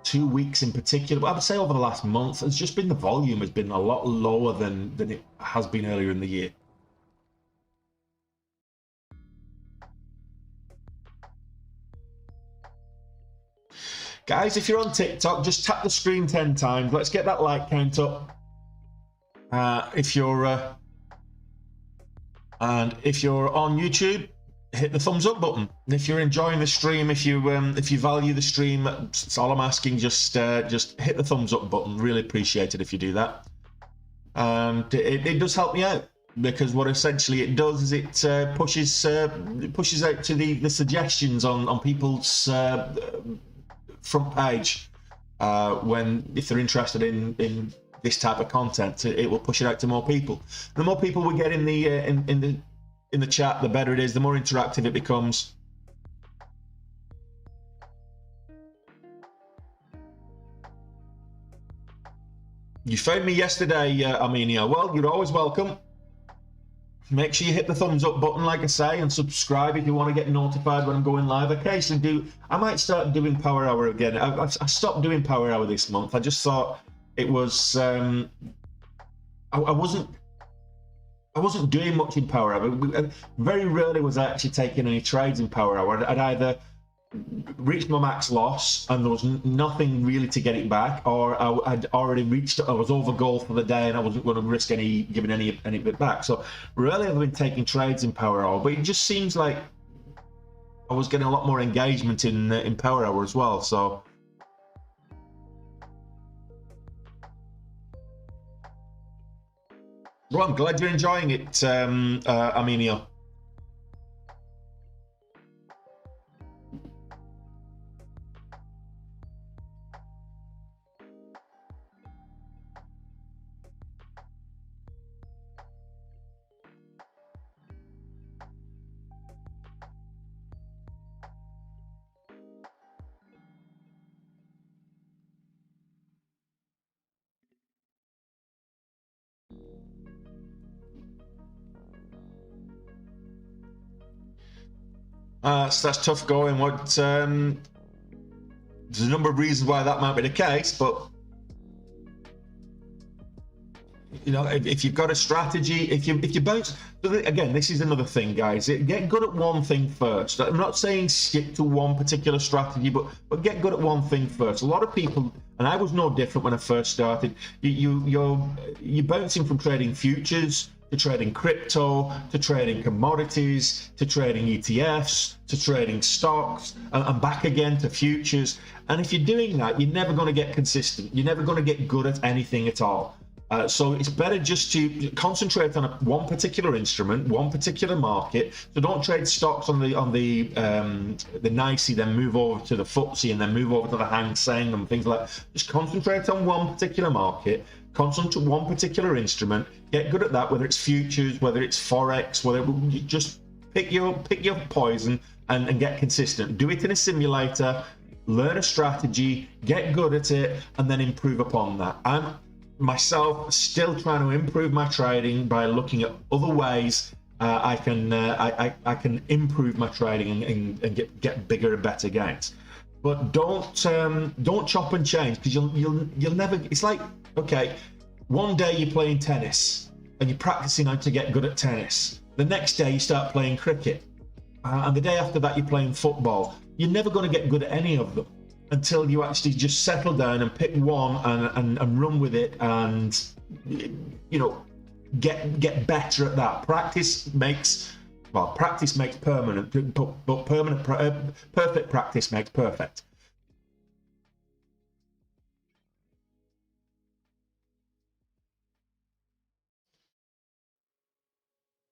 2 weeks in particular, but I would say over the last month, has just been the volume has been a lot lower than it has been earlier in the year. Guys, if you're on TikTok, just tap the screen 10 times. Let's get that like count up. If you're on YouTube, hit the thumbs up button. If you're enjoying the stream, if you value the stream, that's all I'm asking. Just hit the thumbs up button. Really appreciate it if you do that. And it does help me out, because what essentially it does is it pushes out to the suggestions on people's front page if they're interested in this type of content. It will push it out to more people. The more people we get in the chat, the better it is. The more interactive it becomes. You found me yesterday, Armenia. Well, you're always welcome. Make sure you hit the thumbs up button, like I say, and subscribe if you want to get notified when I'm going live. Occasionally I might start doing Power Hour again. I stopped doing Power Hour this month. I just thought it was I wasn't doing much in Power Hour. Very rarely was I actually taking any trades in Power Hour. I'd either reached my max loss and there was nothing really to get it back, or I'd already reached, I was over goal for the day and I wasn't going to risk giving any bit back. So rarely have I been taking trades in Power Hour, but it just seems like I was getting a lot more engagement in Power Hour as well. So well, I'm glad you're enjoying it, Armenia. So that's tough going. There's a number of reasons why that might be the case, but you know, if you've got a strategy, if you bounce, again, this is another thing, guys. Get good at one thing first. I'm not saying stick to one particular strategy, but get good at one thing first. A lot of people, and I was no different when I first started. You're bouncing from trading futures to trading crypto, to trading commodities, to trading ETFs, to trading stocks, and back again to futures. And if you're doing that, you're never going to get consistent. You're never going to get good at anything at all. So it's better just to concentrate on one particular instrument, one particular market. So don't trade stocks on the NYSE, then move over to the FTSE, and then move over to the Hang Seng and things like that. Just concentrate on one particular market, concentrate on one particular instrument, get good at that, whether it's futures, whether it's Forex, you just pick your poison and get consistent. Do it in a simulator, learn a strategy, get good at it, and then improve upon that. I'm myself still trying to improve my trading by looking at other ways I can improve my trading and get bigger and better gains. But don't chop and change, because you'll never. It's like, okay, one day you're playing tennis and you're practicing how to get good at tennis. The next day you start playing cricket, and the day after that you're playing football. You're never going to get good at any of them until you actually just settle down and pick one and run with it, and you know, get better at that. Practice makes permanent, but perfect practice makes perfect.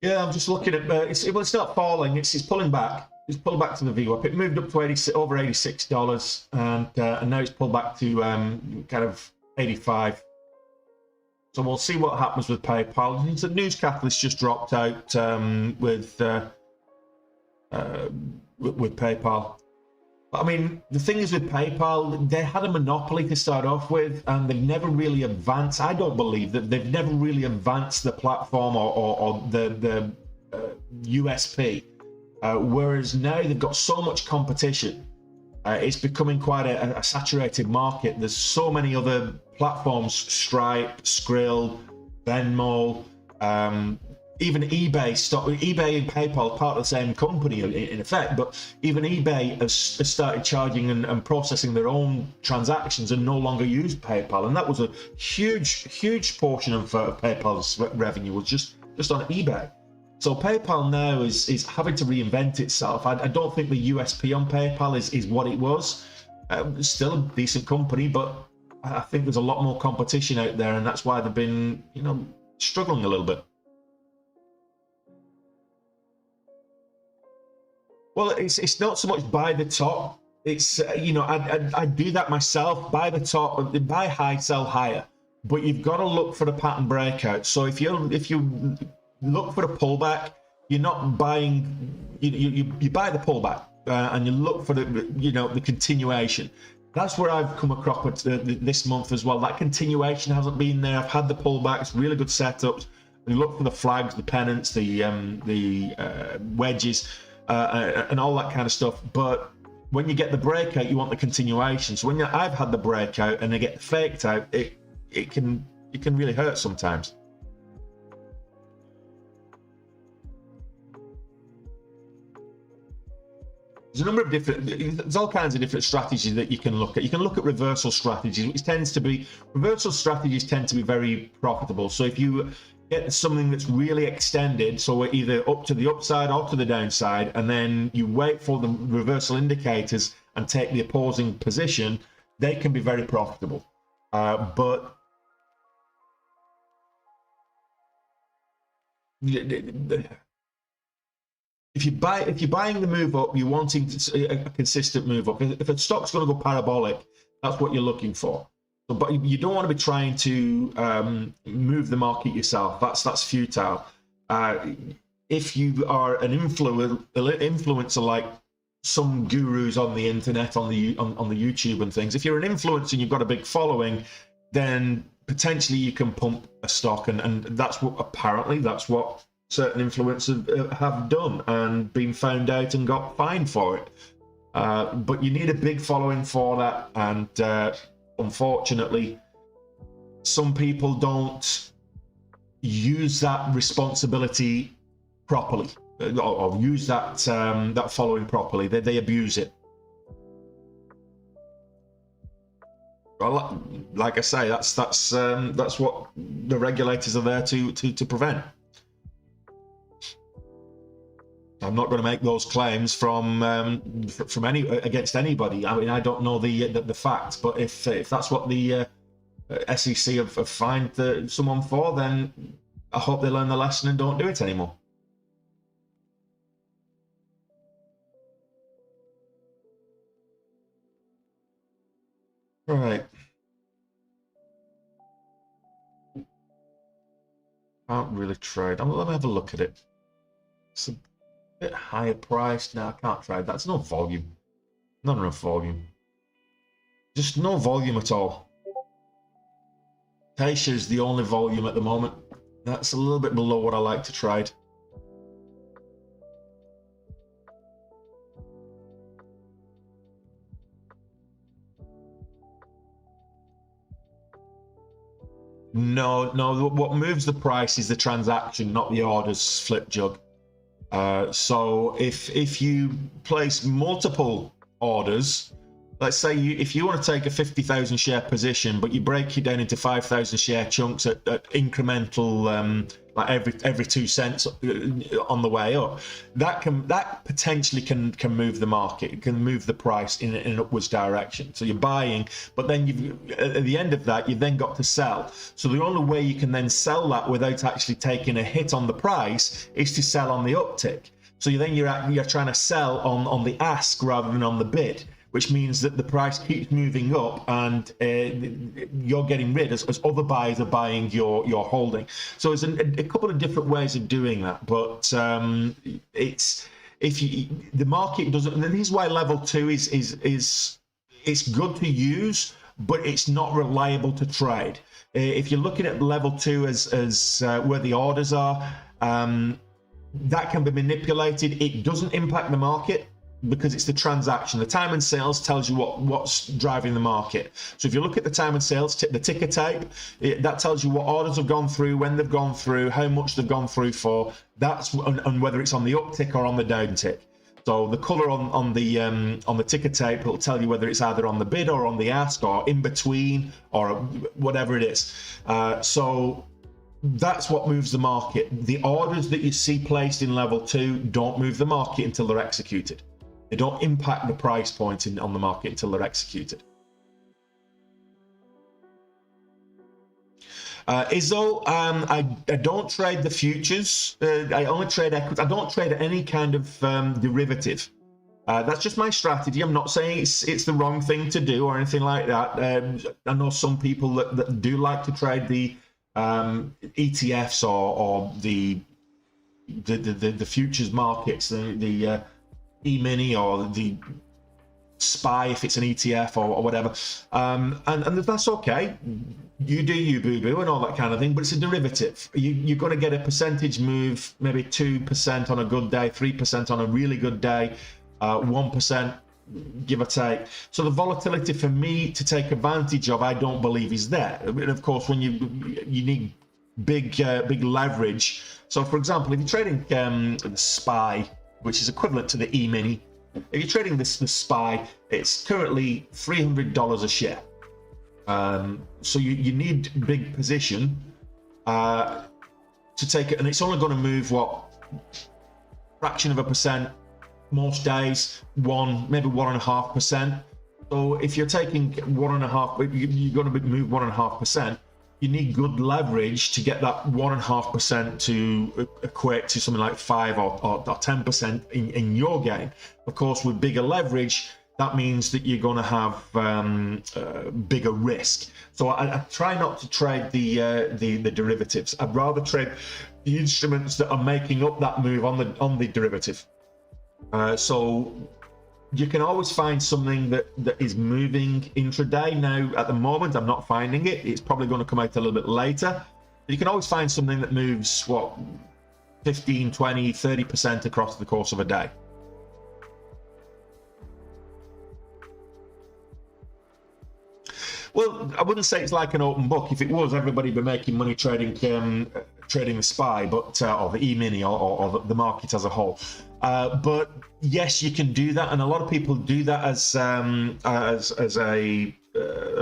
Yeah, I'm just looking at it's not falling. It's pulling back. It's pulled back to the VWAP. It moved up to over $86, and now it's pulled back to kind of 85. So we'll see what happens with PayPal. The news catalyst just dropped out with PayPal. I mean, the thing is with PayPal, they had a monopoly to start off with, and they've never really advanced. I don't believe that they've never really advanced the platform or the USP. Whereas now they've got so much competition, it's becoming quite a saturated market. There's so many other platforms: Stripe, Skrill, Venmo, even eBay. eBay and PayPal are part of the same company in effect, but even eBay has started charging and processing their own transactions and no longer use PayPal. And that was a huge portion of PayPal's revenue was just on eBay. So PayPal now is having to reinvent itself. I don't think the USP on PayPal is what it was. It's still a decent company, but I think there's a lot more competition out there, and that's why they've been, struggling a little bit. Well, it's not so much buy the top. It's I do that myself. Buy the top, buy high, sell higher. But you've got to look for the pattern breakout. So if you look for the pullback, you're not buying. You buy the pullback, and you look for the continuation. That's where I've come across with this month as well. That continuation hasn't been there. I've had the pullbacks, really good setups. And you look for the flags, the pennants, the wedges, and all that kind of stuff. But when you get the breakout, you want the continuation. So when I've had the breakout and they get faked out, it can really hurt sometimes. There's all kinds of different strategies that you can look at. You can look at reversal strategies, which reversal strategies tend to be very profitable. So if you get something that's really extended, so we're either up to the upside or to the downside, and then you wait for the reversal indicators and take the opposing position, they can be very profitable. But if you're buying the move up, you're wanting a consistent move up. If a stock's going to go parabolic, that's what you're looking for. But you don't want to be trying to move the market yourself. That's futile. If you are an influencer like some gurus on the internet, on the YouTube and things, if you're an influencer and you've got a big following, then potentially you can pump a stock, and that's what certain influencers have done and been found out and got fined for it. But you need a big following for that, and unfortunately, some people don't use that responsibility properly, or use that following properly. They abuse it. Well, like I say, that's what the regulators are there to prevent. I'm not going to make those claims from against anybody. I mean, I don't know the facts, but if that's what the SEC have fined someone for, then I hope they learn the lesson and don't do it anymore. Right. Can't really trade. Let me have a look at it. It's a bit higher priced. No, I can't trade. That's no volume. Not enough volume. Just no volume at all. Asia is the only volume at the moment. That's a little bit below what I like to trade. No, what moves the price is the transaction, not the orders, flip jug. So if you place multiple orders, let's say if you want to take a 50,000 share position, but you break it down into 5,000 share chunks at incremental, like every 2 cents on the way up, that potentially can move the market. It can move the price in an upwards direction. So you're buying, but then at the end of that, you've then got to sell. So the only way you can then sell that without actually taking a hit on the price is to sell on the uptick. So you're trying to sell on the ask rather than on the bid, which means that the price keeps moving up, and you're getting rid as other buyers are buying your holding. So there's a couple of different ways of doing that, but the market doesn't. And this is why level 2 is it's good to use, but it's not reliable to trade. If you're looking at level 2 as where the orders are, that can be manipulated. It doesn't impact the market, because it's the transaction. The time and sales tells you what's driving the market. So if you look at the time and sales, the ticker tape, that tells you what orders have gone through, when they've gone through, how much they've gone through for. And whether it's on the uptick or on the downtick. So the color on the ticker tape will tell you whether it's either on the bid or on the ask or in between or whatever it is. So That's what moves the market. The orders that you see placed in level 2 don't move the market until they're executed. They don't impact the price point on the market until they're executed. Izzo, I don't trade the futures. I only trade equity. I don't trade any kind of derivative. That's just my strategy. I'm not saying it's the wrong thing to do or anything like that. I know some people that do like to trade the ETFs or the futures markets, the E-mini or the SPY if it's an ETF or whatever, and that's okay. You do you, boo-boo, and all that kind of thing, but it's a derivative. You're going to get a percentage move, maybe 2% on a good day, 3% on a really good day, 1% give or take. So the volatility for me to take advantage of, I don't believe is there. And of course, when you need big leverage. So for example, if you're trading the SPY, which is equivalent to the E-mini, if you're trading the SPY, it's currently $300 a share. So you need big position to take it, and it's only going to move what, fraction of a percent most days, maybe 1.5%. So if you're taking 1.5, you're going to move 1.5%. You need good leverage to get that 1.5% to equate to something like 5 or 10% in your game. Of course, with bigger leverage, that means that you're going to have bigger risk. So I try not to trade the derivatives. I'd rather trade the instruments that are making up that move on the derivative. So you can always find something that is moving intraday. Now, at the moment, I'm not finding it. It's probably going to come out a little bit later. But you can always find something that moves, what, 15, 20, 30% across the course of a day. Well, I wouldn't say it's like an open book. If it was, everybody would be making money trading the SPY, but or the E-mini or the market as a whole. But yes, you can do that, and a lot of people do that as a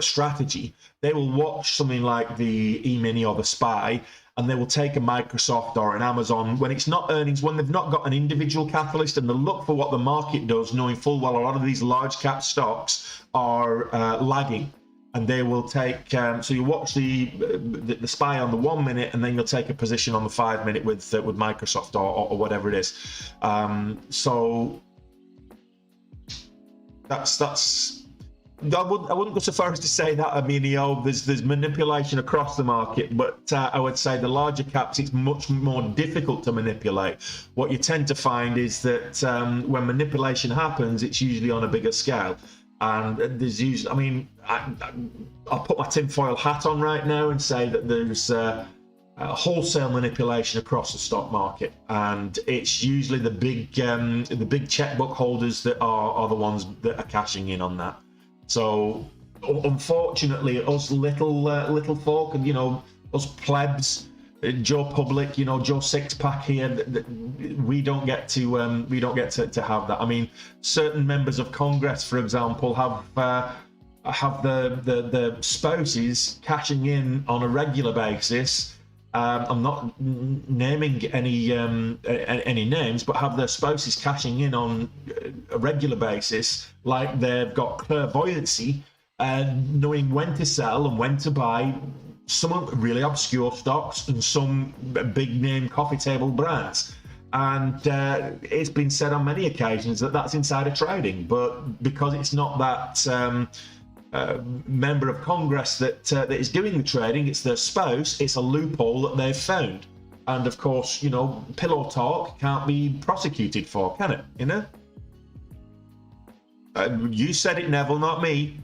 strategy. They will watch something like the E-mini or the SPY, and they will take a Microsoft or an Amazon when it's not earnings, when they've not got an individual catalyst, and they'll look for what the market does, knowing full well a lot of these large cap stocks are lagging. And they will take, so you watch the SPY on the 1 minute, and then you'll take a position on the 5 minute with Microsoft or whatever it is. So that's. I wouldn't go so far as to say that. I mean, there's manipulation across the market, but I would say the larger caps, it's much more difficult to manipulate. What you tend to find is that when manipulation happens, it's usually on a bigger scale. And there's usually, I mean, I'll put my tinfoil hat on right now and say that there's wholesale manipulation across the stock market, and it's usually the big checkbook holders that are the ones that are cashing in on that. So unfortunately, us little folk, and us plebs, Joe Public, Joe Six-Pack here, we don't get to have that. I mean, certain members of Congress, for example, have the spouses cashing in on a regular basis. I'm not naming any names, but have their spouses cashing in on a regular basis, like they've got clairvoyancy, knowing when to sell and when to buy some really obscure stocks and some big name coffee table brands. And it's been said on many occasions that that's insider trading, but because it's not that member of Congress that is doing the trading, it's their spouse, it's a loophole that they've found. And of course, pillow talk can't be prosecuted for, can it? You said it, Neville, not me.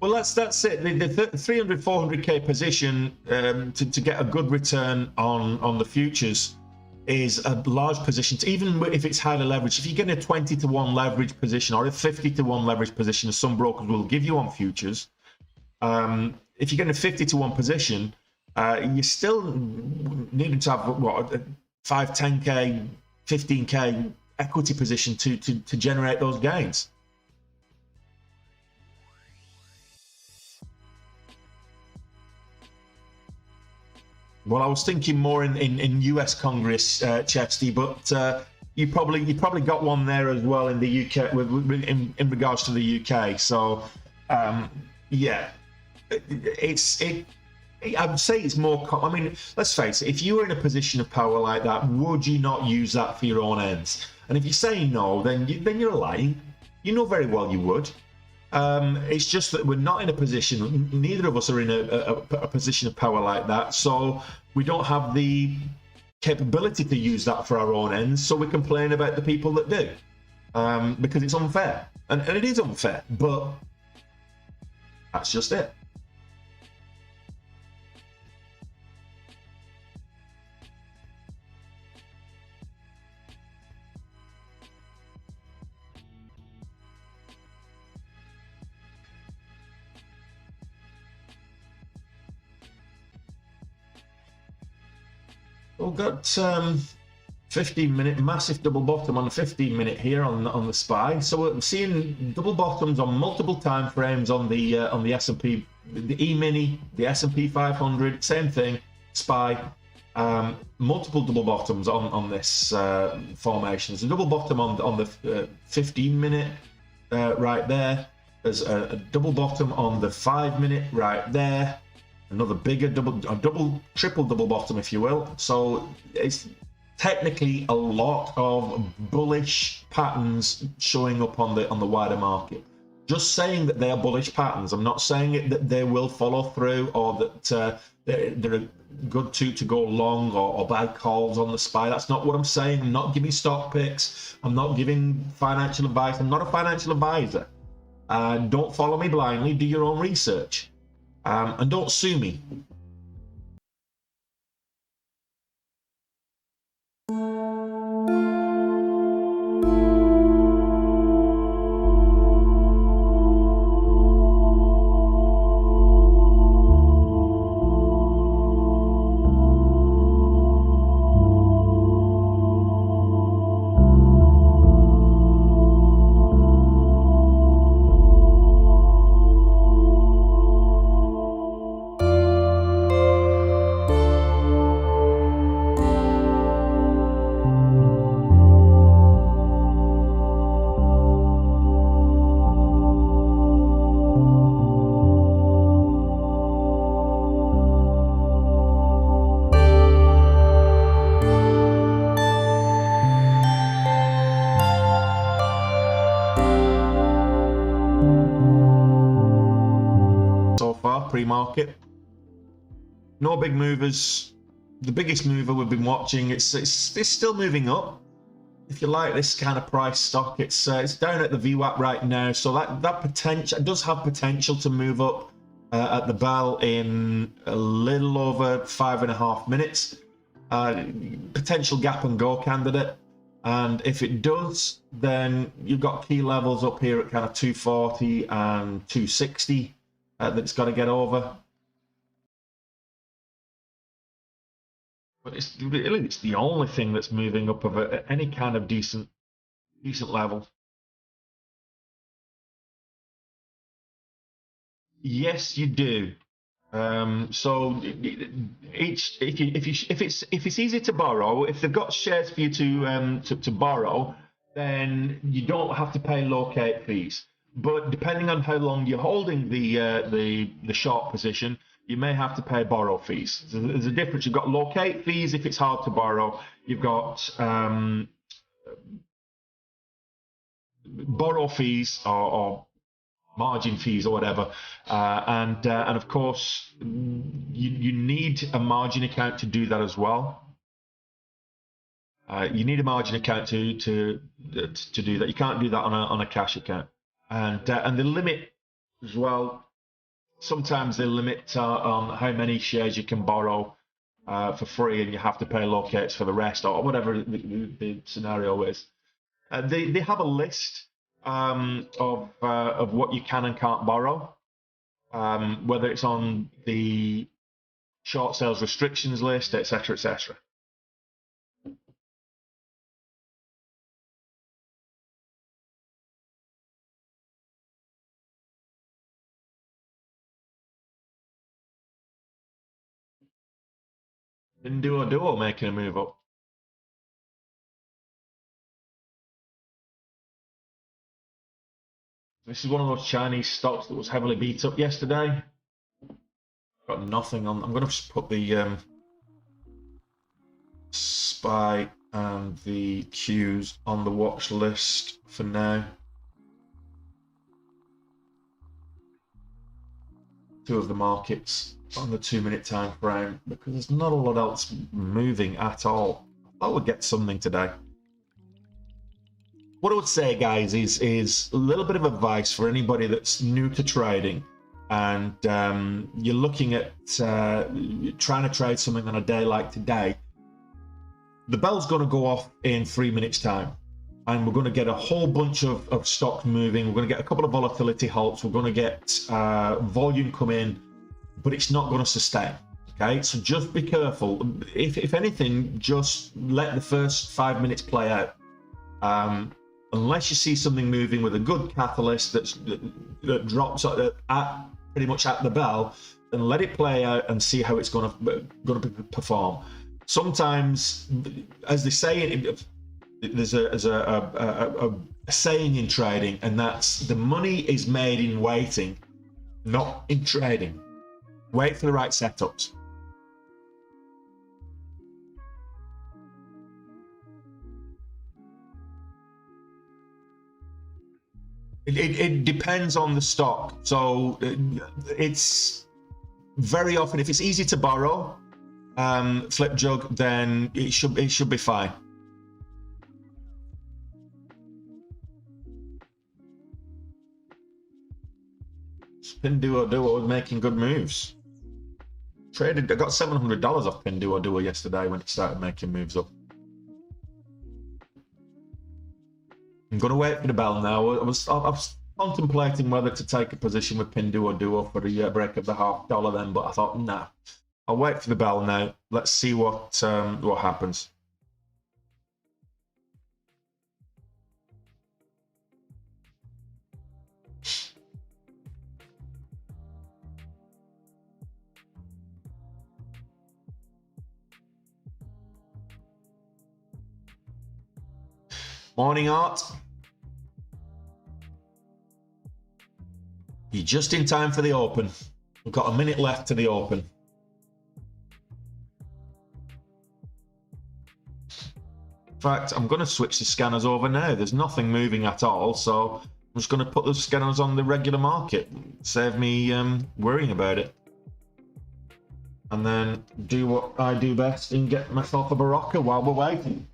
Well, that's it. The 300, 400k position to get a good return on the futures is a large position. Even if it's highly leveraged, if you get a 20 to 1 leverage position or a 50 to 1 leverage position, as some brokers will give you on futures, if you get a 50 to 1 position, you're still needing to have what, 5, 10k, 15k equity position to generate those gains. Well, I was thinking more in US Congress, Chesty, but you probably got one there as well in the UK in regards to the UK. So yeah, I would say it's more. I mean, let's face it. If you were in a position of power like that, would you not use that for your own ends? And if you say no, then you're lying. You know very well you would. It's just that we're not in a position. Neither of us are in a position of power like that. So we don't have the capability to use that for our own ends. So we complain about the people that do, because it's unfair, and it is unfair. But that's just it. We've got 15-minute massive double bottom on the 15-minute here on the SPY. So we're seeing double bottoms on multiple time frames on the S&P, the E-mini, the S&P 500, same thing, SPY. Multiple double bottoms on this formation. There's a double bottom on the 15-minute right there. There's a double bottom on the 5-minute right there. Another bigger triple double bottom, if you will. So it's technically a lot of bullish patterns showing up on the wider market. Just saying that they are bullish patterns. I'm not saying it that they will follow through, or that they're good to go long or buy calls on the SPY. That's not what I'm saying. I'm not giving stock picks. I'm not giving financial advice. I'm not a financial advisor. Don't follow me blindly. Do your own research. And don't sue me. So far, pre-market, no big movers. The biggest mover we've been watching, it's still moving up. If you like this kind of price stock, it's down at the VWAP right now, so that potential, it does have potential to move up at the bell in a little over 5.5 minutes. Potential gap and go candidate, and if it does, then you've got key levels up here at kind of 240 and 260 that it's got to get over. But it's the only thing that's moving up of any kind of decent level. Yes, you do. So if it's easy to borrow, if they've got shares for you to borrow, then you don't have to pay locate fees. But depending on how long you're holding the short position, you may have to pay borrow fees. So there's a difference. You've got locate fees if it's hard to borrow. You've got borrow fees or margin fees or whatever, and of course you need a margin account to do that as well. You need a margin account to do that. You can't do that on a cash account, and the limit as well. Sometimes they limit on how many shares you can borrow for free, and you have to pay locates for the rest, or whatever the scenario is. They have a list of what you can and can't borrow, whether it's on the short sales restrictions list, etc., etc. Duo making a move up. This is one of those Chinese stocks that was heavily beat up yesterday. Got nothing on. I'm going to just put the SPY and the Qs on the watch list for now. Two of the markets on the 2-minute time frame, because there's not a lot else moving at all. I thought we'd get something today. What I would say, guys, is a little bit of advice for anybody that's new to trading, and you're looking at trying to trade something on a day like today. The bell's going to go off in 3 minutes time, and we're going to get a whole bunch of stocks moving. We're going to get a couple of volatility halts. We're going to get volume come in, but it's not going to sustain. Okay, so just be careful. If anything, just let the first 5 minutes play out. Unless you see something moving with a good catalyst that drops at pretty much at the bell, then let it play out and see how it's going to perform. Sometimes, as they say, there's a saying in trading, and that's the money is made in waiting, not in trading. Wait for the right setups. It depends on the stock. So it's very often, if it's easy to borrow, flip jug, then it should be fine. Pinduo was making good moves. I got $700 off Pinduo yesterday when it started making moves up. I'm going to wait for the bell now. I was contemplating whether to take a position with Pinduo for the break of the $0.50 then, but I thought, nah, I'll wait for the bell now. Let's see what happens. Morning, Art. You're just in time for the open. We've got a minute left to the open. In fact, I'm going to switch the scanners over now. There's nothing moving at all, so I'm just going to put the scanners on the regular market. Save me worrying about it. And then do what I do best and get myself a Barocca while we're waiting.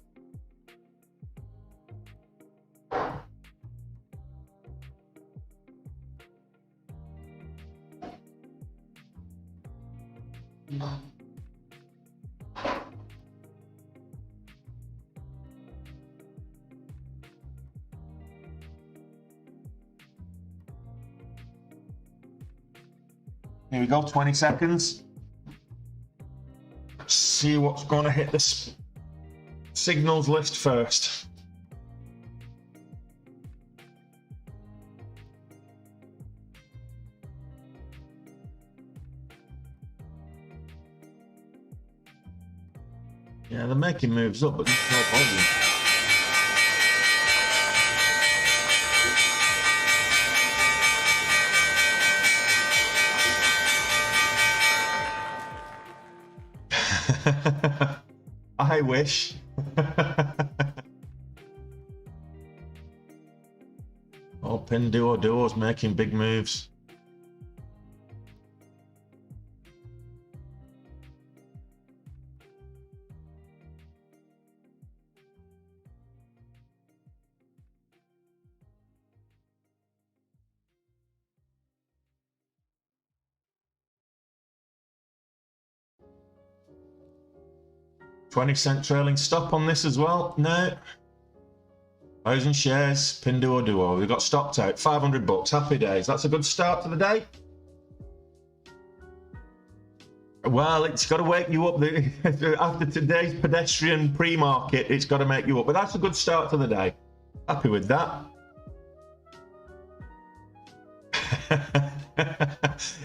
Here we go, 20 seconds. See what's going to hit this signals list first. Yeah, they're making moves up, but there's no volume. I wish. Oh, Pinduo's making big moves. $0.20 trailing stop on this as well. No. 1,000 shares, Pinduo. We got stopped out. $500. Happy days. That's a good start to the day. Well, it's got to wake you up. After today's pedestrian pre-market, it's got to make you up. But that's a good start to the day. Happy with that.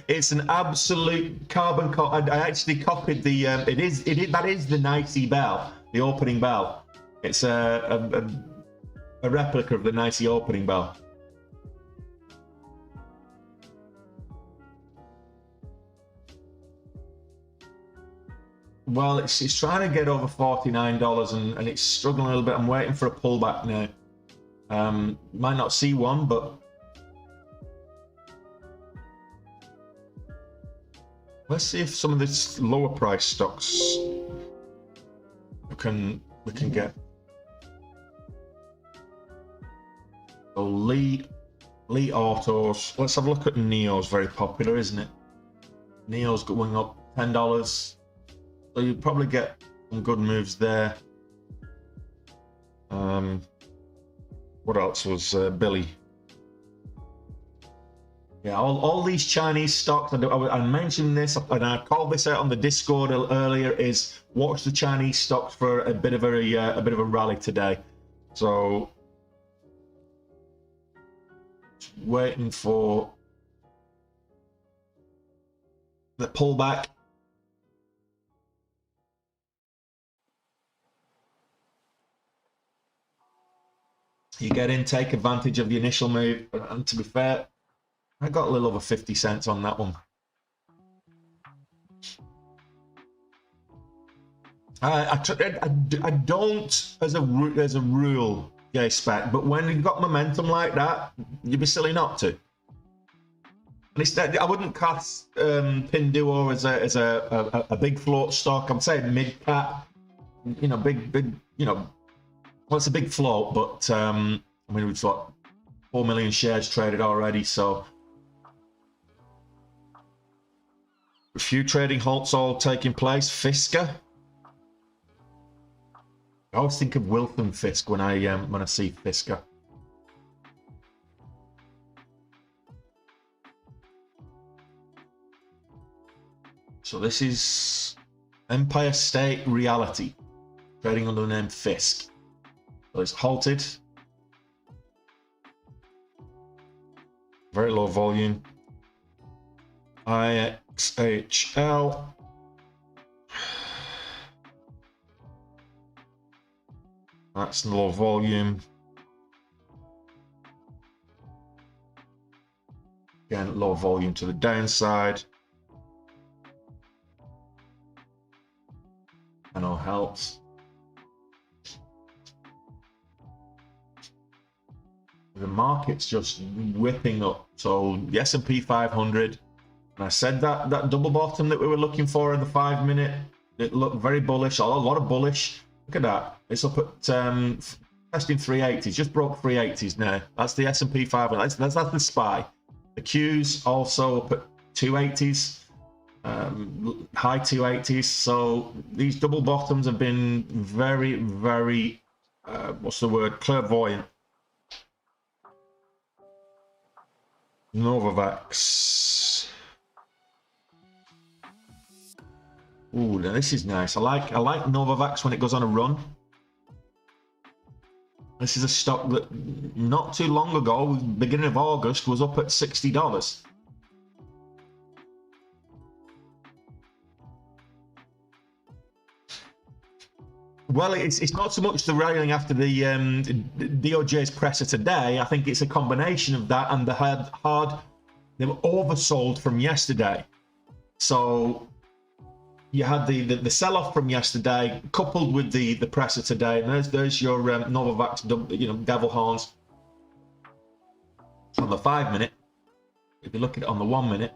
It's an absolute carbon copy. I actually copied the. That is the Nicey bell, the opening bell. It's a replica of the Nicey opening bell. Well, it's trying to get over $49 and it's struggling a little bit. I'm waiting for a pullback now. Might not see one, but let's see if some of these lower price stocks we can get. So Lee Autos. Let's have a look at Neo's. Very popular, isn't it? Neo's going up $10. So you probably get some good moves there. What else was Billy? Yeah, all these Chinese stocks. I mentioned this, and I called this out on the Discord earlier. Is watch the Chinese stocks for a bit of a rally today. So just waiting for the pullback. You get in, take advantage of the initial move, and to be fair, I got a little over 50 cents on that one. I don't, as a rule, yeah, spec, but when you've got momentum like that, you'd be silly not to. And instead, I wouldn't class Pinduo as a big float stock. I'm saying mid cap, you know, big, you know. Well, it's a big float, but I mean, we've got 4 million shares traded already, so a few trading halts all taking place. Fisker. I always think of Wilson Fisk when I see Fisker. So this is Empire State Reality, trading under the name Fisk. So it's halted. Very low volume. IXHL. That's low volume. Again, low volume to the downside. And all helps. The market's just whipping up. So the S&P 500, and I said that double bottom that we were looking for in the 5 minute, it looked very bullish. A lot of bullish. Look at that. It's up at testing 380s. Just broke 380s now. That's the S&P 500. That's the SPY. The Q's also up at 280s, high 280s. So these double bottoms have been very, very, what's the word? Clairvoyant. Novavax. Ooh, now this is nice. I like Novavax when it goes on a run. This is a stock that not too long ago, beginning of August, was up at $60. Well, it's not so much the railing after the DOJ's presser today. I think it's a combination of that and they were oversold from yesterday. So you had the sell-off from yesterday coupled with the presser today, and there's your Novavax, you know, devil horns on the 5 minute. If you look at it on the 1 minute.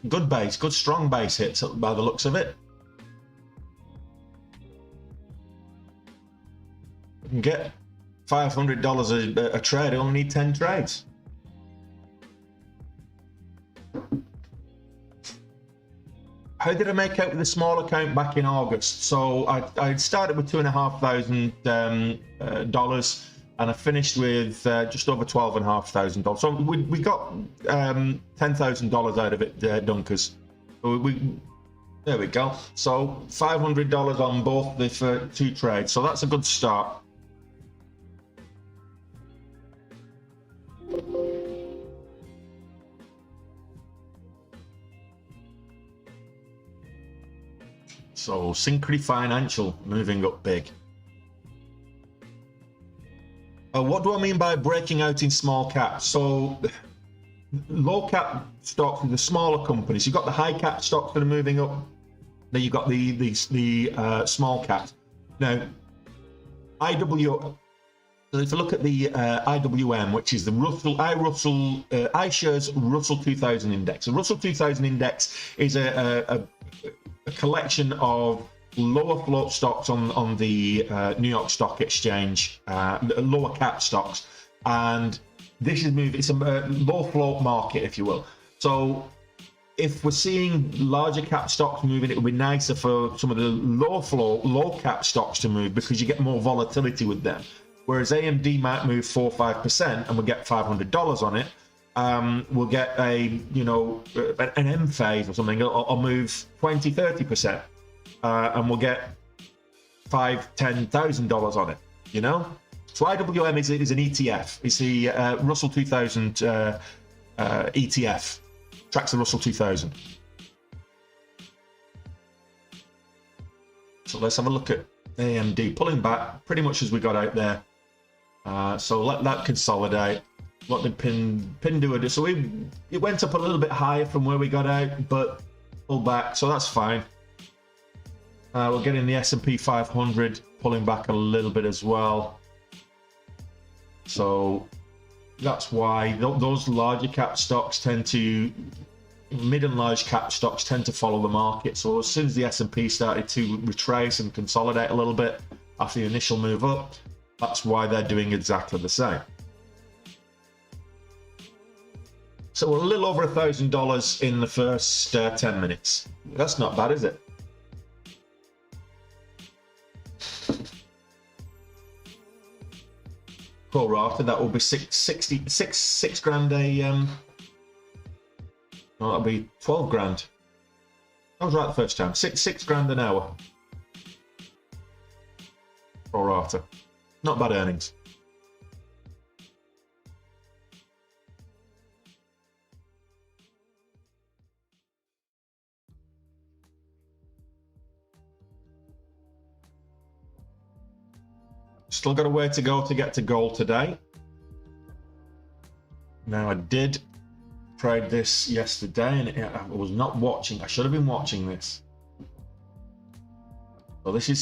Good base, good strong base hits by the looks of it. You can get $500 a trade. You only need 10 trades. How did I make out with the small account back in August? So I started with $2,500 and I finished with just over $12,500. So we got $10,000 out of it, Dunkers. There we go. So $500 on both the two trades. So that's a good start. So Synchrony Financial moving up big. What do I mean by breaking out in small caps? So low cap stocks are the smaller companies. You've got the high cap stocks that are moving up. Then you've got the small caps. Now, so if you look at the IWM, which is the iShares Russell 2000 Index. The Russell 2000 Index is a collection of lower float stocks on the New York Stock Exchange, lower cap stocks, and this is moving. It's a low float market, if you will. So if we're seeing larger cap stocks moving, it would be nicer for some of the low cap stocks to move because you get more volatility with them. Whereas AMD might move 4 or 5% and we'll get $500 on it. We'll get an M phase or something, or move 20, 30%, and we'll get $5,000-$10,000 on it. You know, so IWM is an ETF. It's the Russell 2000 ETF. Tracks the Russell 2000. So let's have a look at AMD pulling back pretty much as we got out there. So let that consolidate. What did pin do? So it went up a little bit higher from where we got out, but pulled back, so that's fine. We're getting the S&P 500 pulling back a little bit as well. So that's why those larger cap stocks mid and large cap stocks tend to follow the market. So as soon as the S&P started to retrace and consolidate a little bit after the initial move up, that's why they're doing exactly the same. So we're a little over $1,000 in the first 10 minutes. That's not bad, is it? Pro rata, that will be six grand a no, that'll be 12 grand. I was right the first time. Six grand an hour. Pro rata. Not bad earnings. Still got a way to go to get to gold today. Now I did trade this yesterday and I was not watching. I should have been watching this. So this is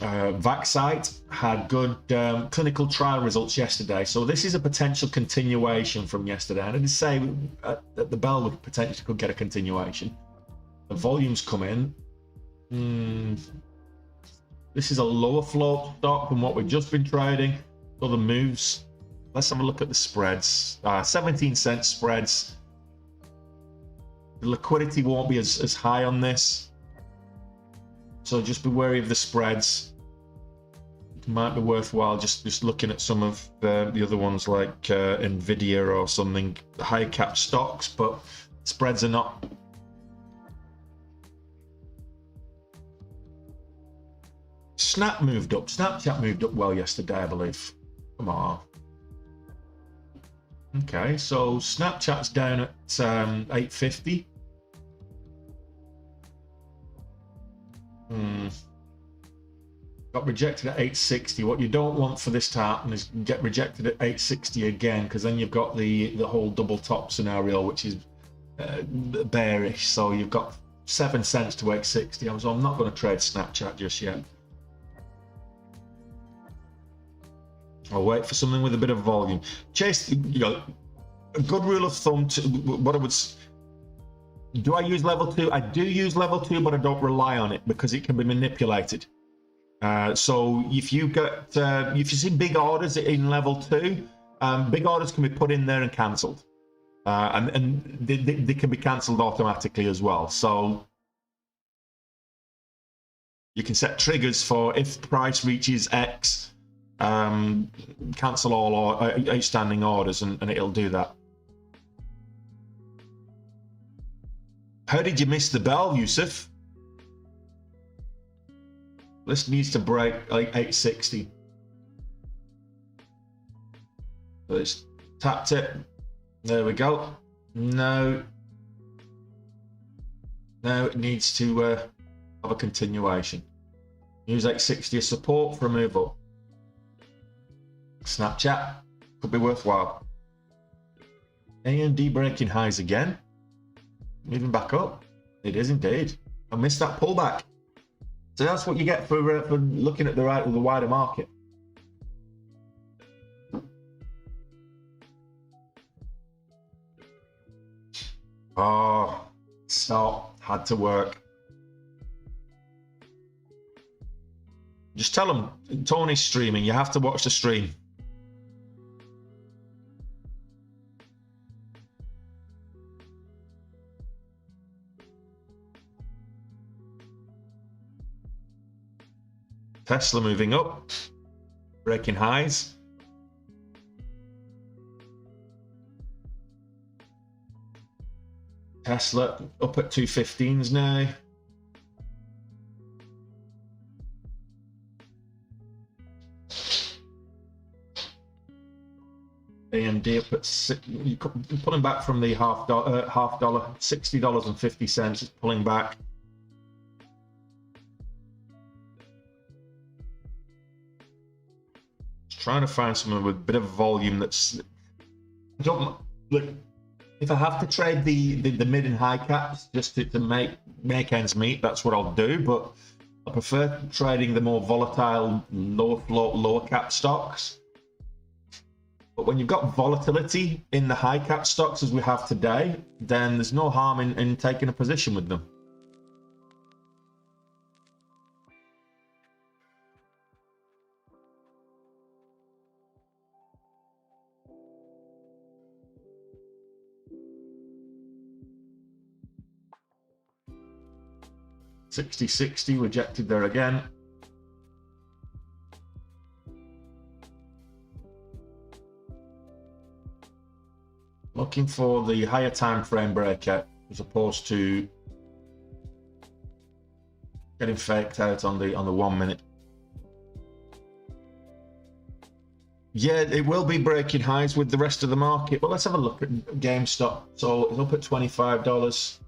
Vaxcyte had good clinical trial results yesterday. So this is a potential continuation from yesterday. And I did say that the bell would potentially could get a continuation. The volumes come in. This is a lower float stock than what we've just been trading. Other moves. Let's have a look at the spreads. 17-cent spreads. The liquidity won't be as high on this. So just be wary of the spreads. It might be worthwhile just looking at some of the other ones like Nvidia or something, high cap stocks, but spreads are not. Snap moved up. Snapchat moved up well yesterday, I believe. Come on. Okay, so Snapchat's down at 850. Got rejected at 860. What you don't want for this to happen is get rejected at 860 again, because then you've got the whole double top scenario, which is bearish. So you've got 7 cents to 860. So I'm not going to trade Snapchat just yet. I'll wait for something with a bit of volume. Chase, a good rule of thumb. What I would Do I use level 2? I do use level 2, but I don't rely on it because it can be manipulated. So if you see big orders in level 2, big orders can be put in there and cancelled. And they can be cancelled automatically as well. So you can set triggers for if price reaches X, cancel all outstanding orders, and it'll do that. How did you miss the bell, Yusuf? This needs to break like 860. So it's tapped it. There we go. Now it needs to have a continuation. Use 860 as support for a move up. Snapchat could be worthwhile. AMD breaking highs again. Moving back up. It is indeed. I missed that pullback. So that's what you get for looking at the wider market. Oh, stop. Had to work. Just tell them Tony's streaming. You have to watch the stream. Tesla moving up, breaking highs. Tesla up at 215s now. AMD up at pulling back from the half dollar, $60.50. It's pulling back. Trying to find someone with a bit of volume that's. Look, if I have to trade the mid and high caps just to make ends meet, that's what I'll do. But I prefer trading the more volatile, lower float, lower cap stocks. But when you've got volatility in the high cap stocks as we have today, then there's no harm in taking a position with them. $60.60 rejected there again. Looking for the higher time frame breakout as opposed to getting faked out on the 1 minute. Yeah, it will be breaking highs with the rest of the market. But let's have a look at GameStop. So it's up at $25.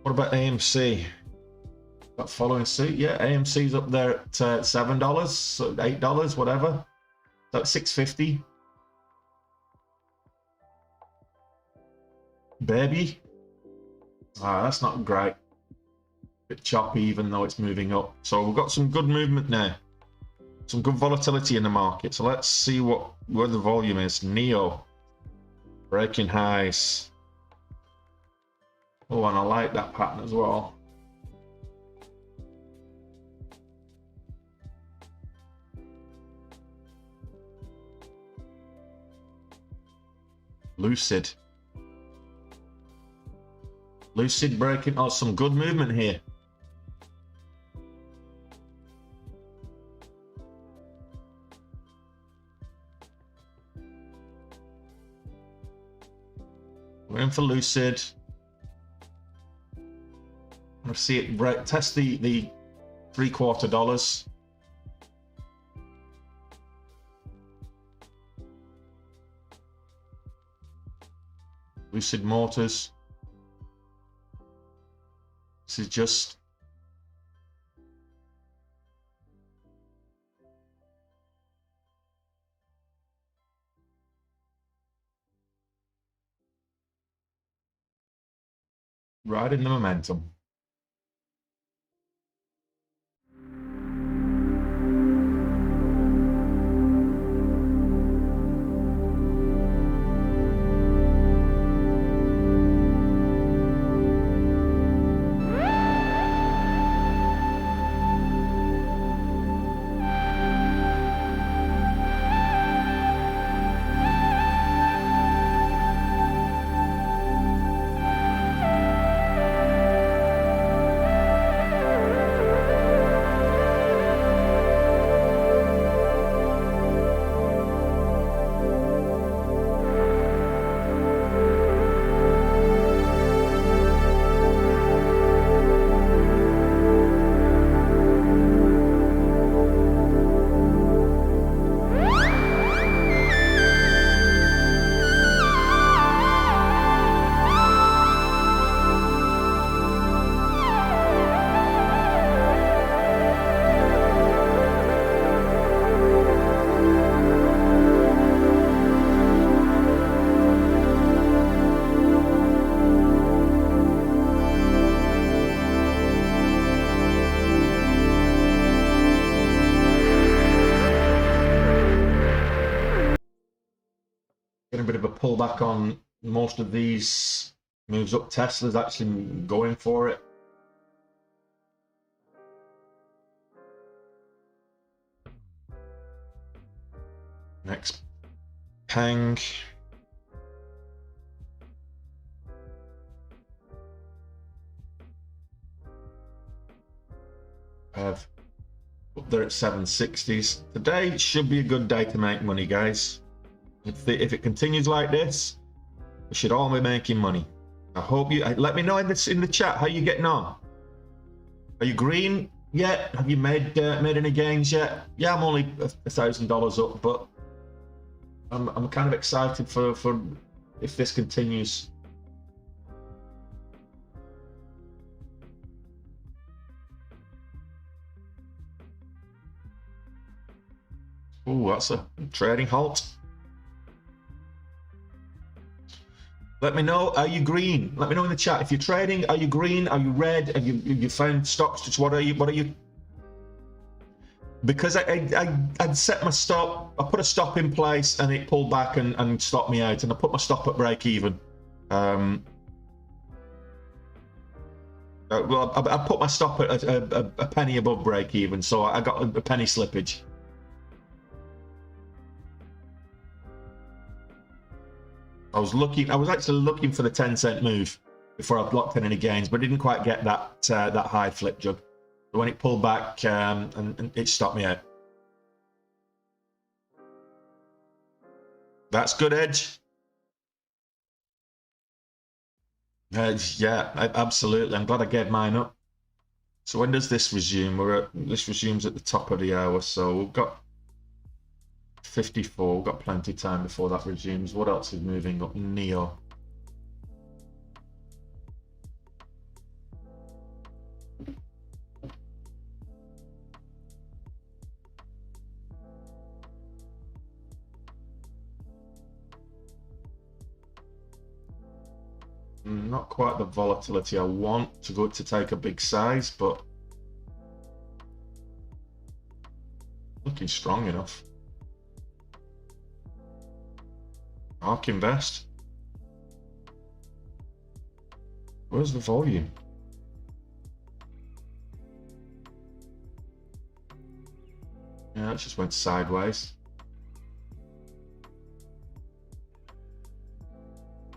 What about AMC? That following suit? Yeah, AMC's up there at $7, so $8, whatever. That's $6.50. Baby. That's not great. Bit choppy, even though it's moving up. So we've got some good movement now. Some good volatility in the market. So let's see where the volume is. Neo. Breaking highs. Oh, and I like that pattern as well. Lucid. Lucid breaking. Oh, some good movement here. We're in for Lucid. I see it break, test the $0.75. Lucid Motors. This is just riding the momentum. Getting a bit of a pullback on most of these moves up. Tesla's actually going for it. Next, Pang. Up there at 760s. Today should be a good day to make money, guys. If it continues like this, we should all be making money. I hope you let me know in the chat how you getting on. Are you green yet? Have you made any gains yet? Yeah, I'm only $1,000 up, but I'm kind of excited for if this continues. Oh, that's a trading halt. Let me know, are you green? Let me know in the chat. If you're trading, are you green? Are you red? Have you found stocks? Just what are you? Because I'd set my stop. I put a stop in place and it pulled back and stopped me out. And I put my stop at break even. Well, I put my stop at a penny above break even. So I got a penny slippage. I was actually looking for the 10-cent move before I blocked in any gains, but didn't quite get that high flip jug. But when it pulled back, and it stopped me out. That's good, Edge. Yeah, absolutely. I'm glad I gave mine up. So when does this resume? This resumes at the top of the hour, so we've got 54. We've got plenty of time before that resumes. What else is moving up? Neo. Not quite the volatility I want to go to take a big size, but looking strong enough. ARK Invest. Where's the volume? Yeah, it just went sideways.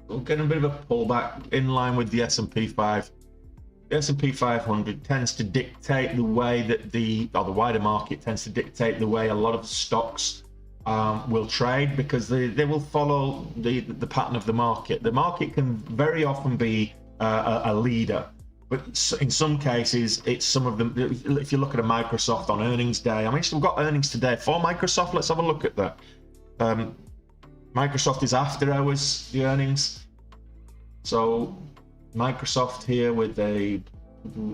We're getting a bit of a pullback in line with the S&P 5. The S&P 500 tends to dictate the way that the wider market tends to dictate the way a lot of stocks will trade, because they will follow the pattern of the market. The market can very often be a leader, but in some cases it's some of them. If you look at a Microsoft on earnings day, I mean, we've got earnings today for Microsoft. Let's have a look at that. Microsoft is after hours, the earnings. So Microsoft here with a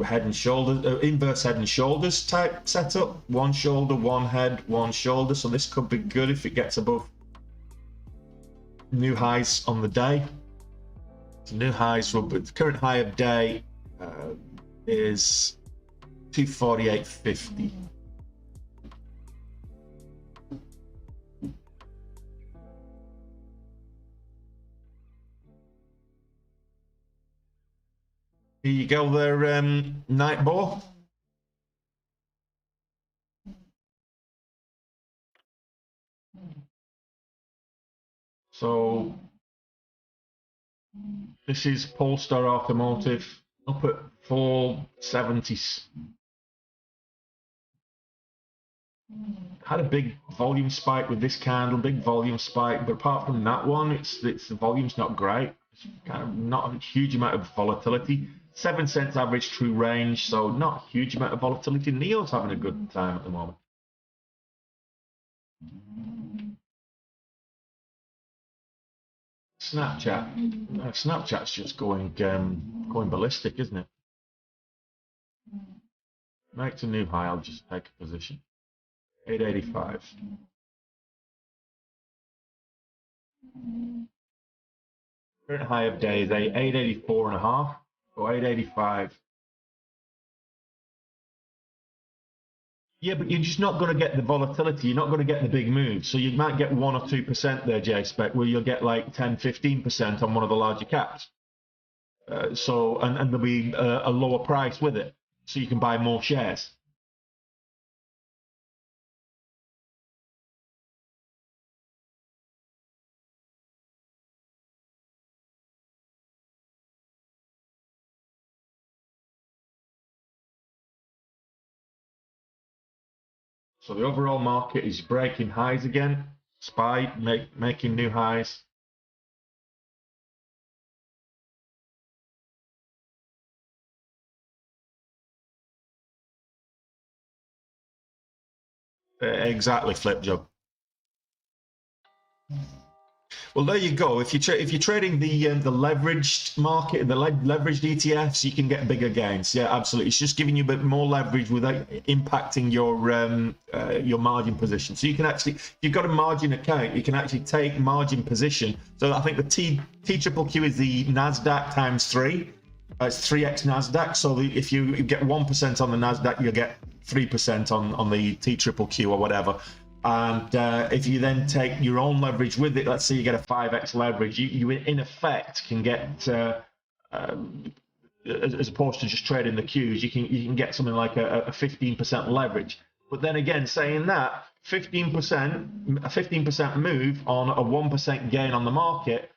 head and shoulders, inverse head and shoulders type setup. One shoulder, one head, one shoulder. So this could be good if it gets above new highs on the day. So new highs will be, the current high of day is 248.50. Here you go there, Nightball. So this is Polestar Automotive up at 470. Had a big volume spike with this candle, big volume spike, but apart from that one, it's the volume's not great. It's kind of not a huge amount of volatility. 7 cents average true range, so not a huge amount of volatility. Neo's having a good time at the moment. Snapchat's just going ballistic, isn't it? Make a new high. I'll just take a position. 885. Current high of day is 884 and a half, or 885. Yeah, but you're just not going to get the volatility. You're not going to get the big moves. So you might get 1 or 2% there, J-Spec, where you'll get like 10, 15% on one of the larger caps. And there'll be a lower price with it, so you can buy more shares. So the overall market is breaking highs again. SPY making new highs. Exactly, flip job. Well, there you go. If you're trading the leveraged market, the leveraged ETFs, you can get bigger gains. Yeah, absolutely. It's just giving you a bit more leverage without impacting your margin position. So you can actually, if you've got a margin account, you can actually take margin position. So I think the TQQQ is the Nasdaq times 3. It's 3x Nasdaq. So if you get 1% on the Nasdaq, you'll get 3% on the TQQQ or whatever. And if you then take your own leverage with it, let's say you get a 5x leverage, you in effect can get, as opposed to just trading the Qs, you can get something like a 15% leverage. But then again, saying that, a 15% move on a 1% gain on the market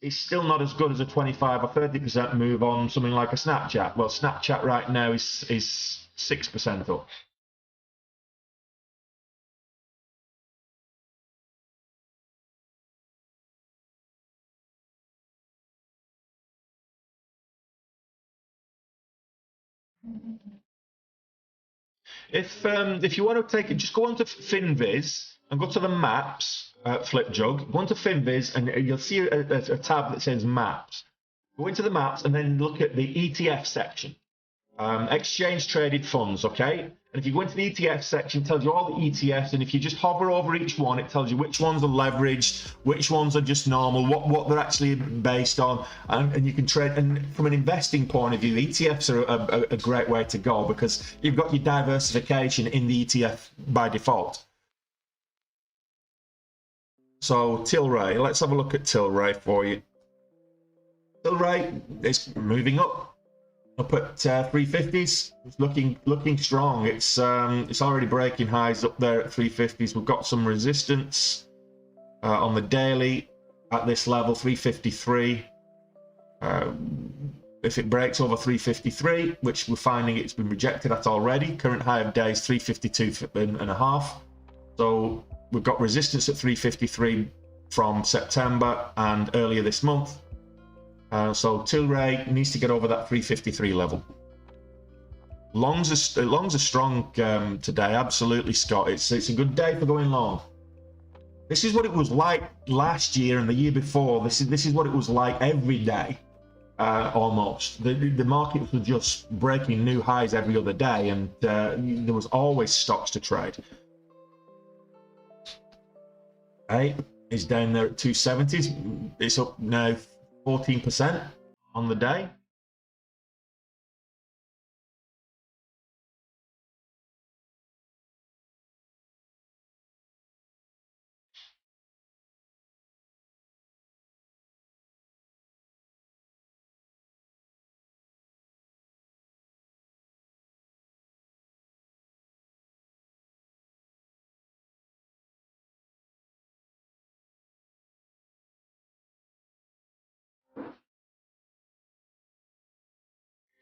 is still not as good as a 25 or 30% move on something like a Snapchat. Well, Snapchat right now is 6% up. If you want to take it, just go onto FinViz and go to the maps, flip jug. Go onto FinViz and you'll see a tab that says maps. Go into the maps and then look at the ETF section. Exchange traded funds, okay? And if you go into the ETF section, it tells you all the ETFs, and if you just hover over each one, it tells you which ones are leveraged, which ones are just normal, what they're actually based on, and you can trade. And from an investing point of view, ETFs are a great way to go because you've got your diversification in the ETF by default. So Tilray, let's have a look at Tilray for you. Tilray is moving up at 350s. It's looking strong. It's already breaking highs up there at 350s. We've got some resistance on the daily at this level, 353. If it breaks over 353, which we're finding it's been rejected at already, current high of day is 352.5. So we've got resistance at 353 from September and earlier this month. So Tilray needs to get over that 353 level. Longs are strong today, absolutely, Scott. It's a good day for going long. This is what it was like last year and the year before. This is what it was like every day, almost. The market was just breaking new highs every other day, and there was always stocks to trade. Hey, it's down there at 270s. It's up now 14% on the day.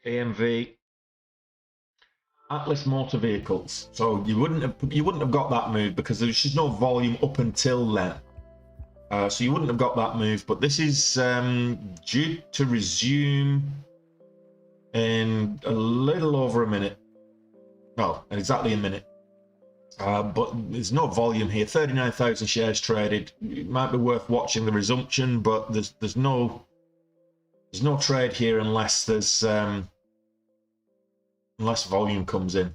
AMV, Atlas Motor Vehicles. So you wouldn't have got that move because there's just no volume up until then. So you wouldn't have got that move, but this is due to resume in a little over a minute. Well, exactly a minute. But there's no volume here. 39,000 shares traded. It might be worth watching the resumption, but there's no trade here unless there's unless volume comes in.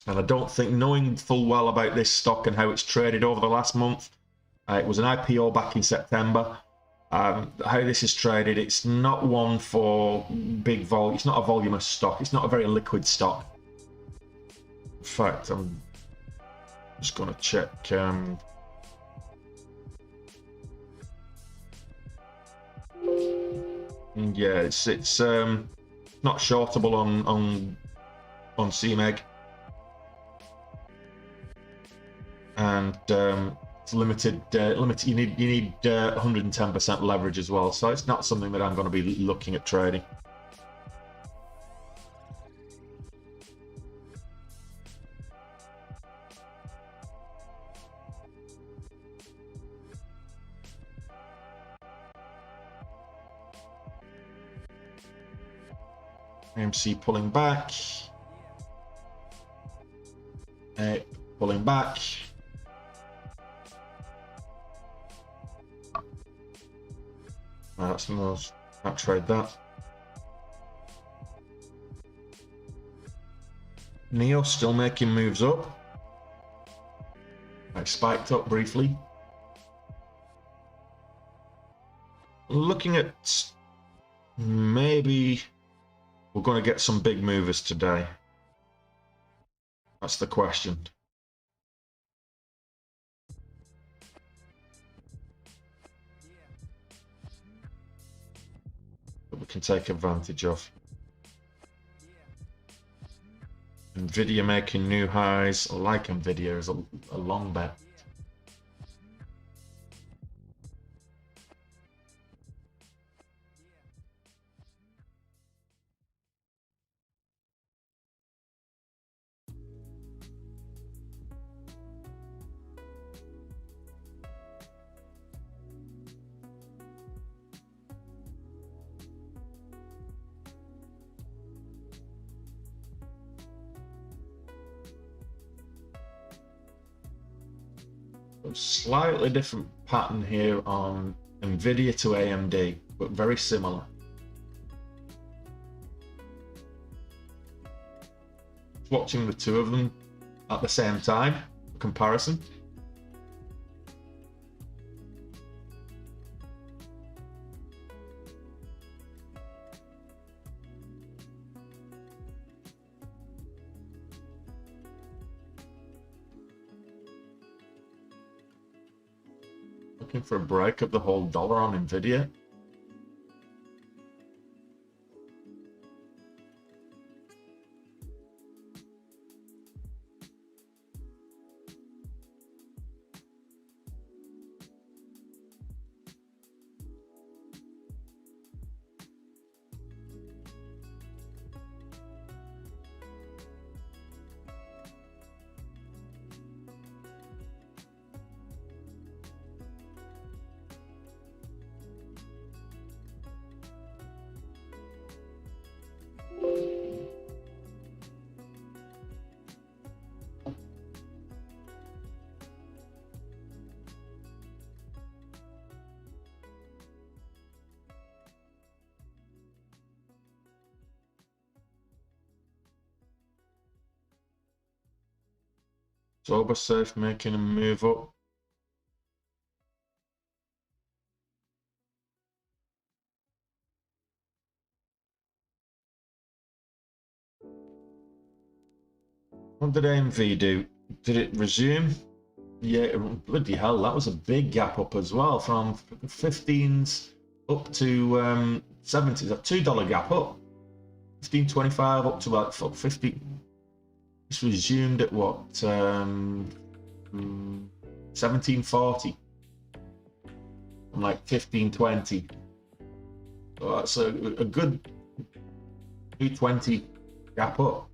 And I don't think, knowing full well about this stock and how it's traded over the last month, it was an IPO back in September. How this is traded, it's not one for big volume. It's not a voluminous stock. It's not a very liquid stock. In fact, I'm just going to check. Yeah, it's not shortable on CMEG, and it's limited. You need 110% leverage as well, so it's not something that I'm going to be looking at trading. AMC pulling back, pulling back. That's more. I'll trade that. Neo still making moves up. I spiked up briefly. Looking at maybe we're going to get some big movers today. That's the question. That we can take advantage of. Nvidia making new highs. I like Nvidia as a long bet. Slightly different pattern here on Nvidia to AMD, but very similar. Watching the two of them at the same time, comparison. Looking for a break of the whole dollar on Nvidia. Safe making a move up. What did AMV do? Did it resume? Yeah, bloody hell, that was a big gap up as well, from 15s up to 70s, a $2 gap up. 15.25 up to about 50. This resumed at what? 17.40. From like 15.20. So that's a good 220 gap up.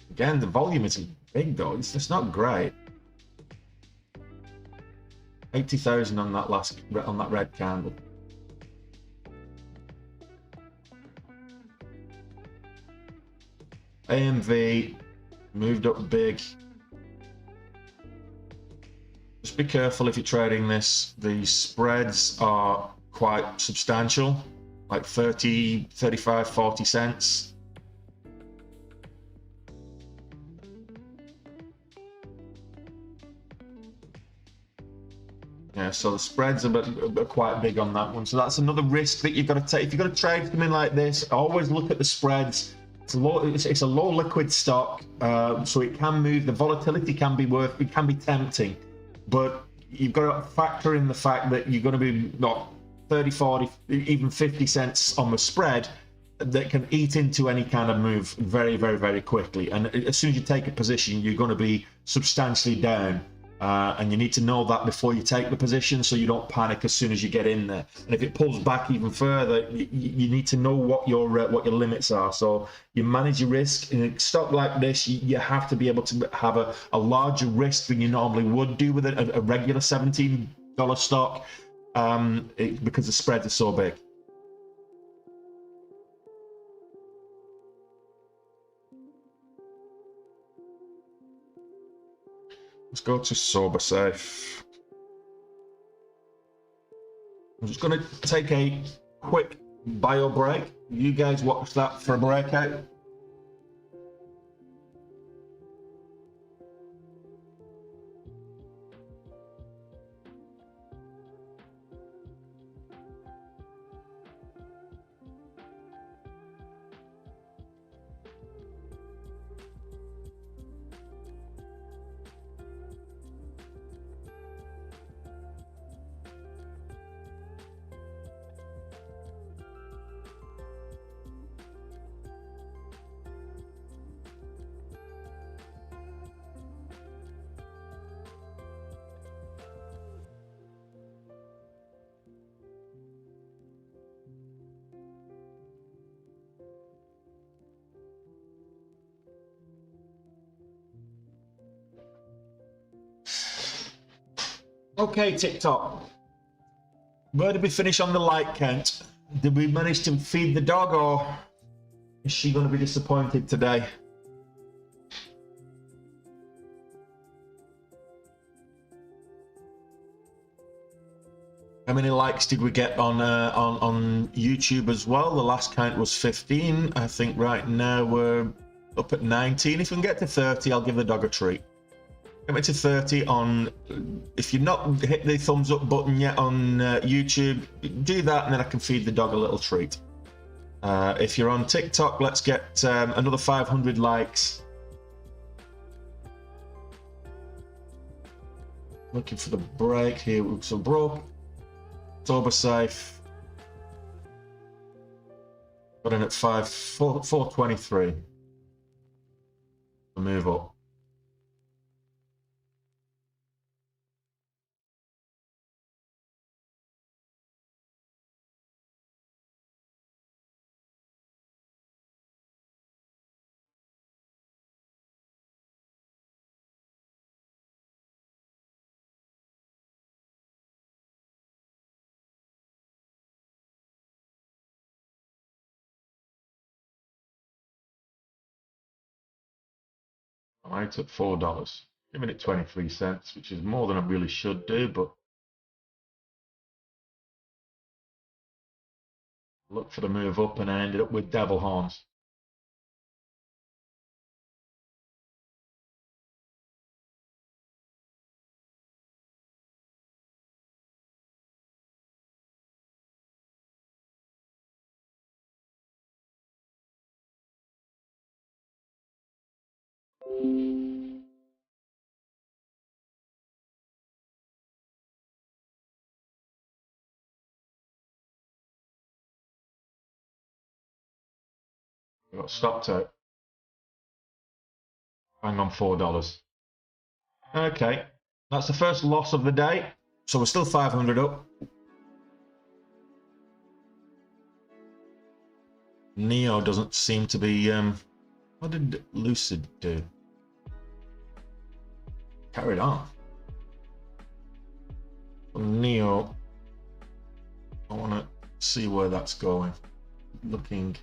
Again, the volume isn't big though, it's just not great. 80,000 on that red candle. AMV moved up big. Just be careful if you're trading this. The spreads are quite substantial, like 30, 35, 40 cents. Yeah, so the spreads are quite big on that one. So that's another risk that you've got to take. If you've got to trade something like this, always look at the spreads. It's a low liquid stock, so it can move. The volatility can be it can be tempting, but you've got to factor in the fact that you're going to be not 30, 40, even 50 cents on the spread that can eat into any kind of move very, very, very quickly. And as soon as you take a position, you're going to be substantially down. And you need to know that before you take the position, so you don't panic as soon as you get in there. And if it pulls back even further, you need to know what your limits are. So you manage your risk. In a stock like this, you have to be able to have a larger risk than you normally would do with a regular $17 stock, because the spreads are so big. Let's go to sober safe. I'm just going to take a quick bio break. You guys watch that for a breakout. Okay, TikTok. Where did we finish on the like count? Did we manage to feed the dog, or is she going to be disappointed today? How many likes did we get on YouTube as well? The last count was 15. I think right now we're up at 19. If we can get to 30, I'll give the dog a treat. Get me to 30 on. If you've not hit the thumbs up button yet on YouTube, do that, and then I can feed the dog a little treat. If you're on TikTok, let's get another 500 likes. Looking for the break here. So broke. Sober safe. Got in at 423. Move up. Right at $4. Giving it 23 cents, which is more than I really should do, but look for the move up and I ended up with devil horns. I got stopped out. Bang on $4. Okay, that's the first loss of the day. So we're still 500 up. Neo doesn't seem to be. What did Lucid do? Carried on. Neo, I want to see where that's going. Looking.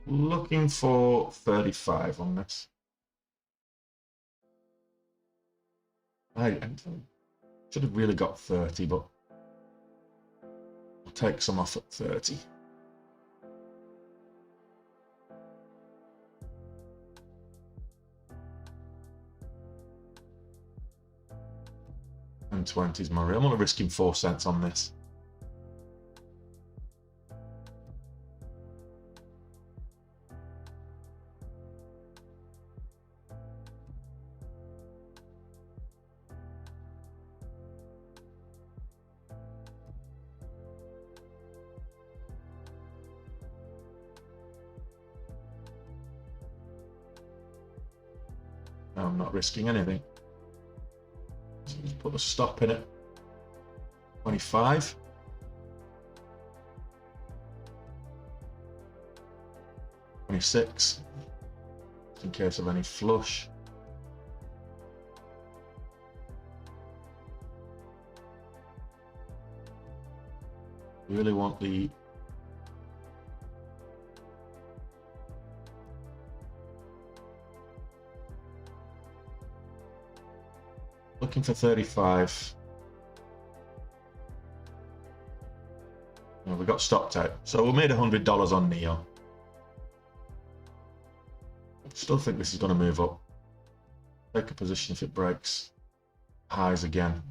Looking for 35 on this. I should have really got 30, but I'll take some off at 30. And 20 is my real. I'm only risking 4 cents on this. No, I'm not risking anything. So just put a stop in it. 25. $26. Just in case of any flush. Really want the looking for 35. Well, we got stopped out, so we made $100 on Neo. Still think this is going to move up. Take a position if it breaks highs again.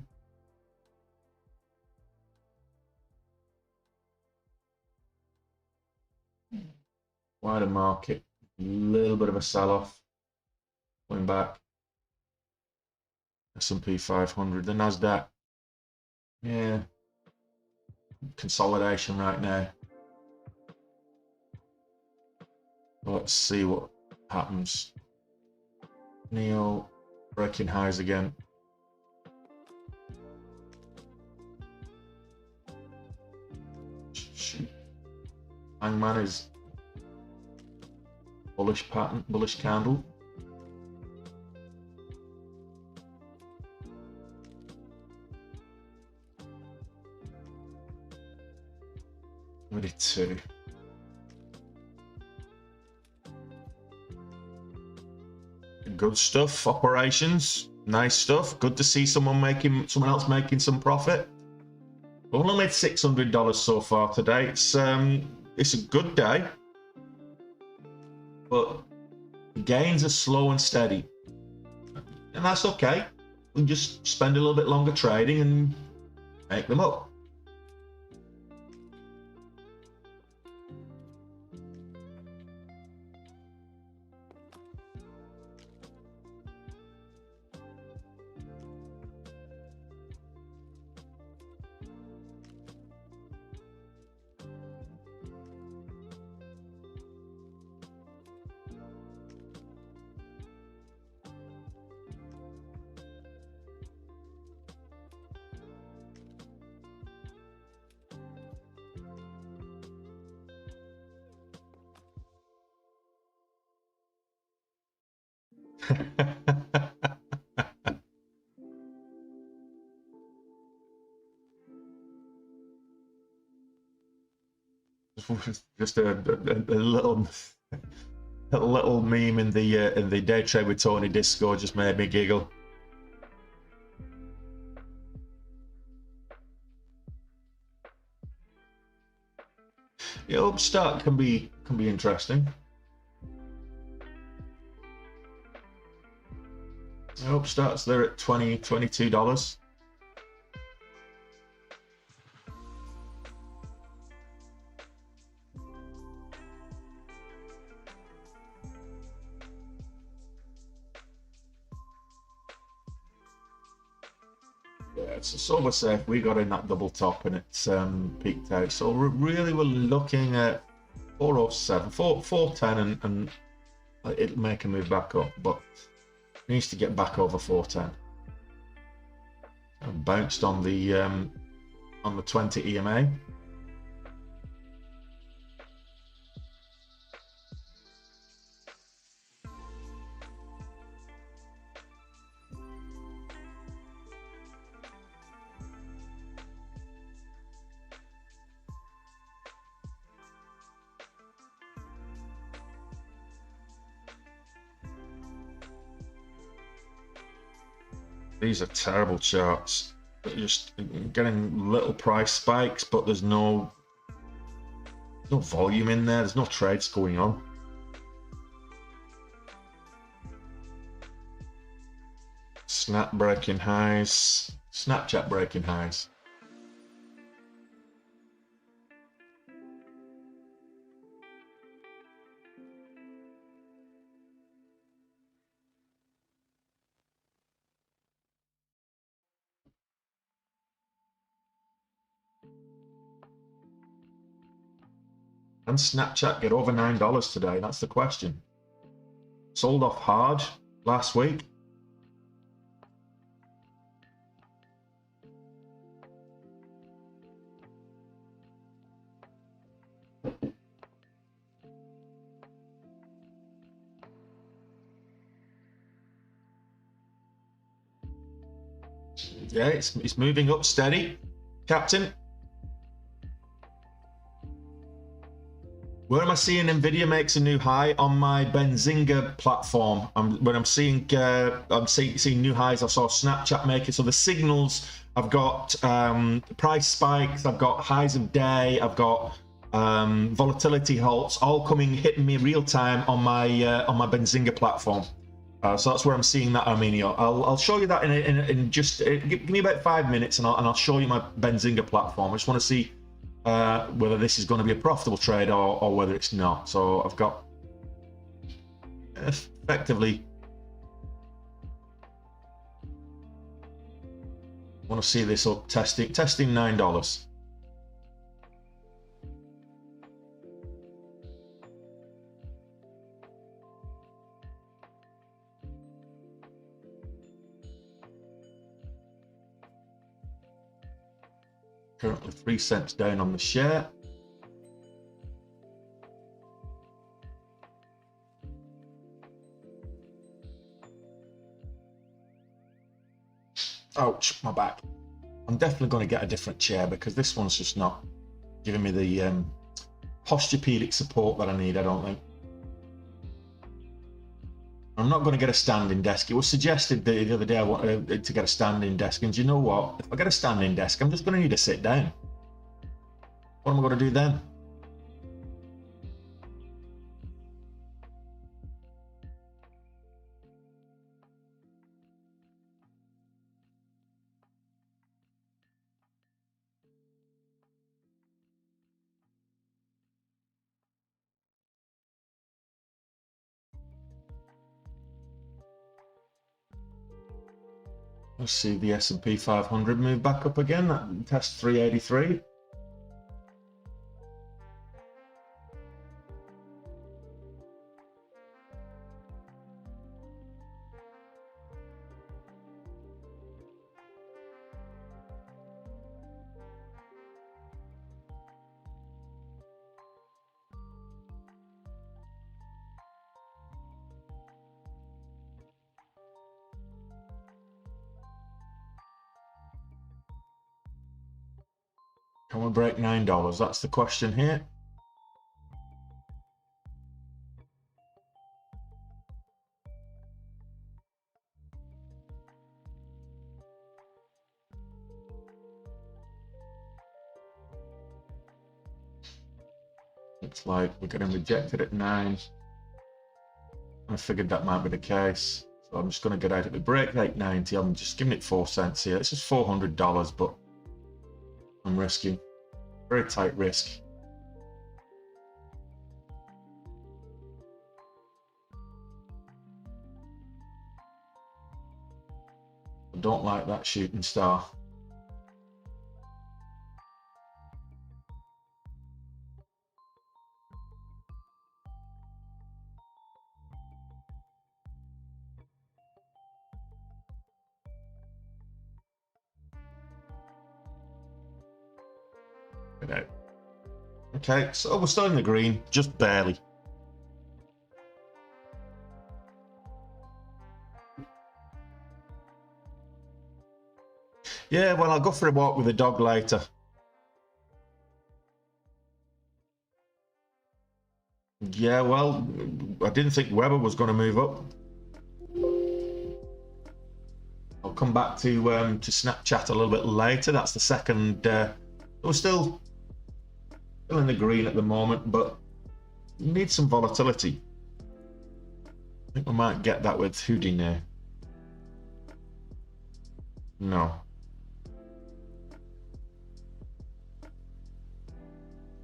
Wider market, a little bit of a sell-off. Going back. S&P 500, the Nasdaq. Yeah. Consolidation right now. Let's see what happens. Neo breaking highs again. Shoot. Hangman is bullish pattern, bullish candle. Ready to. Good stuff, operations, nice stuff. Good to see someone else making some profit. We've only made $600 so far today. It's a good day, but the gains are slow and steady, and that's okay. We just spend a little bit longer trading and make them up. Just a little meme in the Day Trade with Tony Discord just made me giggle. Yeah, Upstart can be interesting. Upstart's there at $22. It's almost safe. We got in that double top and it's peaked out. So really we're looking at 407, 410 and it'll make a move back up, but it needs to get back over 410. And bounced on the 20 EMA. These are terrible charts. They're just getting little price spikes, but there's no volume in there. There's no trades going on. Snap breaking highs. Snapchat breaking highs. Can Snapchat get over $9 today? That's the question. Sold off hard last week. Yeah, it's moving up steady, Captain. Where am I seeing Nvidia makes a new high? On my Benzinga platform. When I'm seeing new highs. I saw Snapchat make it. So the signals, I've got price spikes, I've got highs of day, I've got volatility halts, all hitting me real time on my Benzinga platform. So that's where I'm seeing that, Arminio. I'll show you that in just give me about 5 minutes, and I'll show you my Benzinga platform. I just want to see whether this is going to be a profitable trade or whether it's not. So I've got effectively, I want to see this up testing $9. Currently 3 cents down on the share. Ouch, my back. I'm definitely going to get a different chair because this one's just not giving me the posturepedic support that I need, I don't think. I'm not going to get a standing desk. It was suggested the other day I wanted to get a standing desk, and do you know what? If I get a standing desk, I'm just going to need to sit down. What am I going to do then? Let's see the S&P 500 move back up again. That test 383. Can we break $9? That's the question here. Looks like we're getting rejected at 9. I figured that might be the case. So I'm just going to get out of it. Break 890. I'm just giving it 4 cents here. It's just $400, but I'm risking. Very tight risk. I don't like that shooting star. Okay, so we're still in the green, just barely. Yeah, well, I'll go for a walk with the dog later. Yeah, well, I didn't think Weber was going to move up. I'll come back to Snapchat a little bit later. That's the second. We're still in the green at the moment, but need some volatility. I think we might get that with Houdini. No.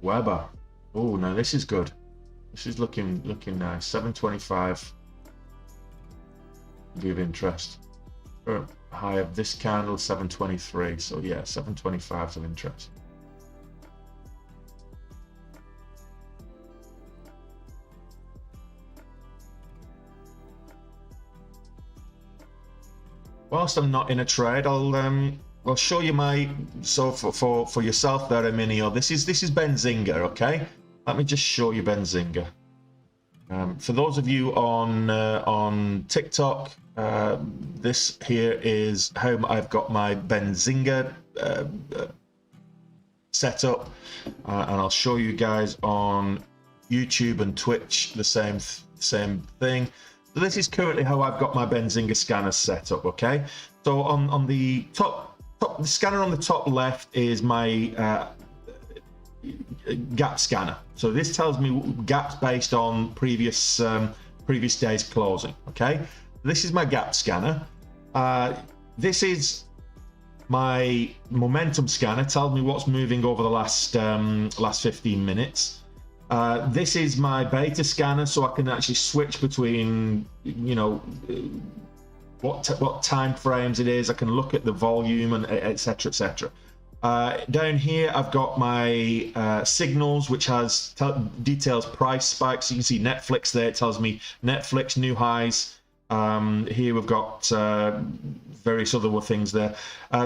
Weber. Oh no, this is good. This is looking nice. 725. Be of interest. High of this candle, 723. So yeah, 725 is of interest. Whilst I'm not in a trade, I'll show you my, so for yourself there, Eminio, this is Benzinga, okay? Let me just show you Benzinga. For those of you on TikTok, this here is how I've got my Benzinga set up, and I'll show you guys on YouTube and Twitch the same thing. So this is currently how I've got my Benzinga scanner set up, okay? So on the top, the scanner on the top left is my gap scanner. So this tells me gaps based on previous day's closing, okay? This is my gap scanner. This is my momentum scanner, tells me what's moving over the last 15 minutes. This is my beta scanner, so I can actually switch between, you know, what time frames it is. I can look at the volume and etc. etc. Down here, I've got my signals, which has details price spikes. So you can see Netflix there. It tells me Netflix new highs. Here we've got various other things there.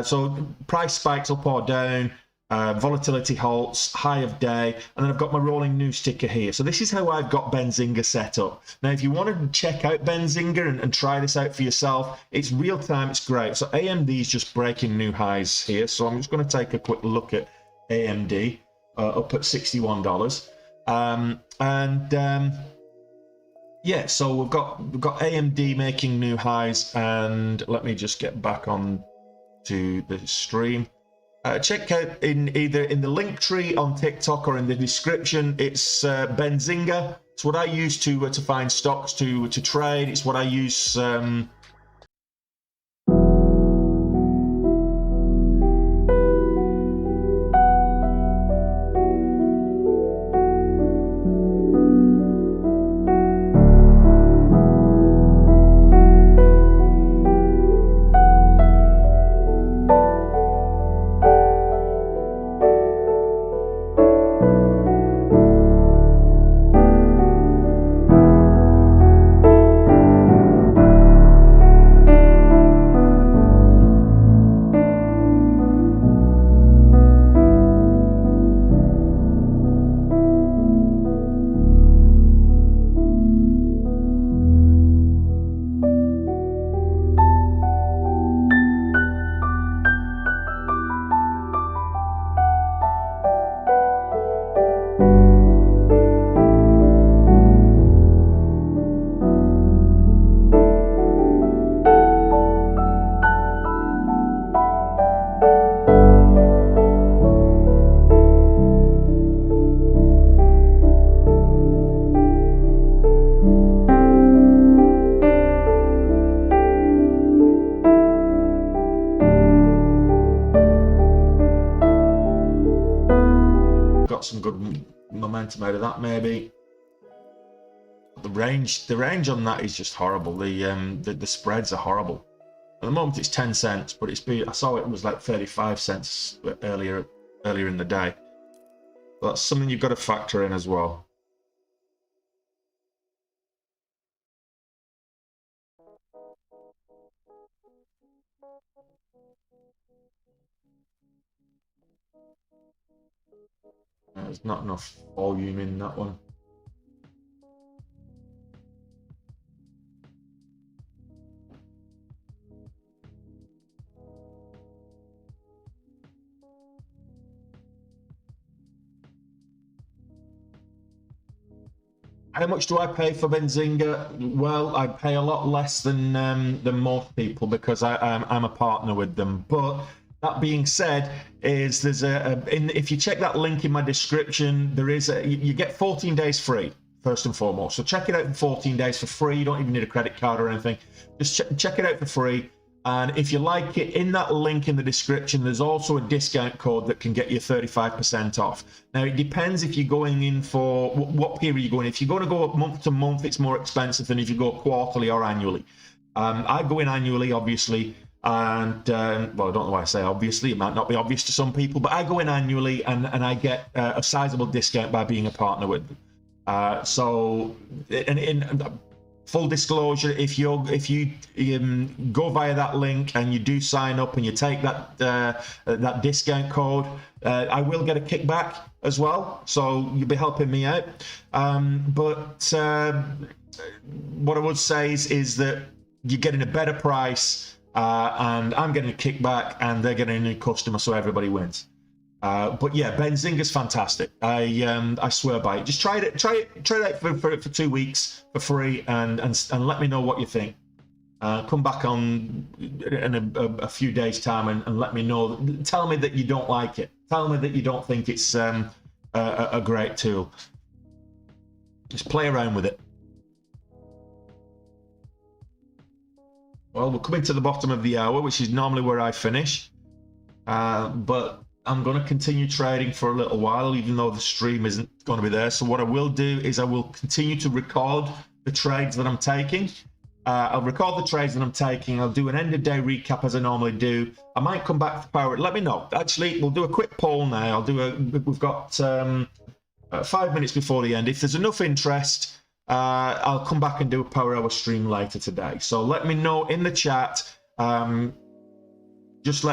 So price spikes up or down. Volatility halts, high of day, and then I've got my rolling news ticker here. So this is how I've got Benzinga set up. Now, if you want to check out Benzinga and try this out for yourself, it's real time, it's great. So AMD is just breaking new highs here. So I'm just going to take a quick look at AMD up at $61. Yeah, so we've got AMD making new highs, and let me just get back on to the stream. Check out either in the link tree on TikTok or in the description. It's Benzinga. It's what I use to find stocks to trade. It's what I use. Got some good momentum out of that, maybe. The range on that is just horrible. The spreads are horrible. At the moment it's 10 cents, but I saw it was like 35 cents earlier in the day. So that's something you've got to factor in as well. There's not enough volume in that one. How much do I pay for Benzinga? Well, I pay a lot less than most people because I'm a partner with them. But that being said, there's if you check that link in my description, there is you get 14 days free first and foremost. So check it out for 14 days for free. You don't even need a credit card or anything. Just check it out for free. And if you like it, in that link in the description, there's also a discount code that can get you 35% off. Now, it depends if you're going in for what period you're going. If you're going to go month to month, it's more expensive than if you go quarterly or annually. I go in annually, obviously, and well, I don't know why I say obviously. It might not be obvious to some people, but I go in annually, and I get a sizable discount by being a partner with them. Full disclosure, if you go via that link and you do sign up and you take that discount code, I will get a kickback as well, so you'll be helping me out. But what I would say is that you're getting a better price, and I'm getting a kickback, and they're getting a new customer, so everybody wins. But yeah, Benzinga's fantastic. I swear by it. Just try it out for 2 weeks for free, and let me know what you think. Come back on in a few days' time and let me know. Tell me that you don't like it. Tell me that you don't think it's a great tool. Just play around with it. Well, we're coming to the bottom of the hour, which is normally where I finish. But I'm going to continue trading for a little while, even though the stream isn't going to be there. So what I will do is I will continue to record the trades that I'm taking. I'll record the trades that I'm taking. I'll do an end of day recap as I normally do. I might come back to power. Let me know. Actually, we'll do a quick poll now. We've got 5 minutes before the end. If there's enough interest, I'll come back and do a power hour stream later today. So let me know in the chat. Just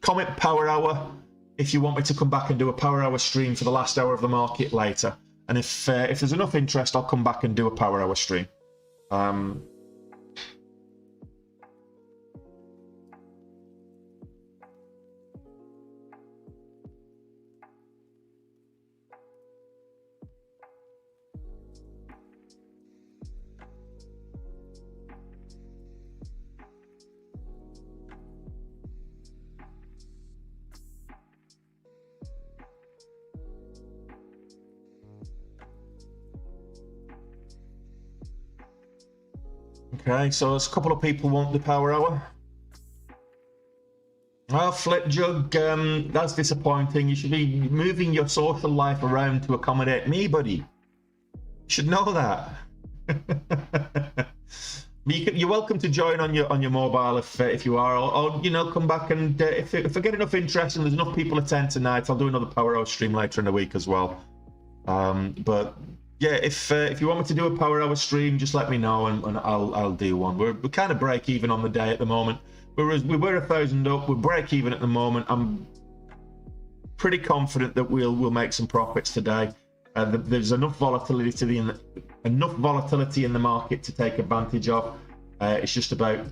comment power hour if you want me to come back and do a power hour stream for the last hour of the market later. And if there's enough interest, I'll come back and do a power hour stream. Okay, so there's a couple of people want the power hour. Well, Flip Jug, that's disappointing. You should be moving your social life around to accommodate me, buddy. You should know that. You're welcome to join on your mobile if you are, or come back and if I get enough interest and there's enough people attend tonight, I'll do another power hour stream later in the week as well. But yeah, if you want me to do a power hour stream, just let me know and I'll do one. We're kind of break even on the day at the moment. We were 1,000 up. We're break even at the moment. I'm pretty confident that we'll make some profits today. There's enough volatility in the market to take advantage of. It's just about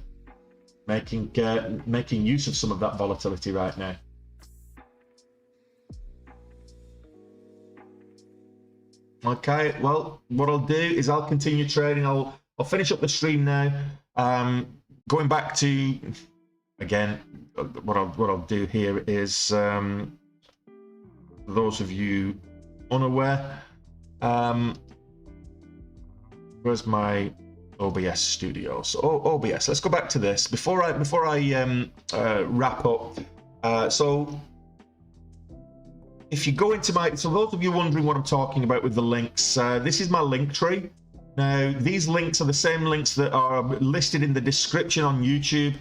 making use of some of that volatility right now. Okay, well, what I'll do is I'll continue trading. I'll finish up the stream now. Going back to, again, what I'll do here is, for those of you unaware, where's my OBS studio? So OBS, let's go back to this before I wrap up. So if you go into so those of you wondering what I'm talking about with the links, this is my link tree. Now, these links are the same links that are listed in the description on YouTube.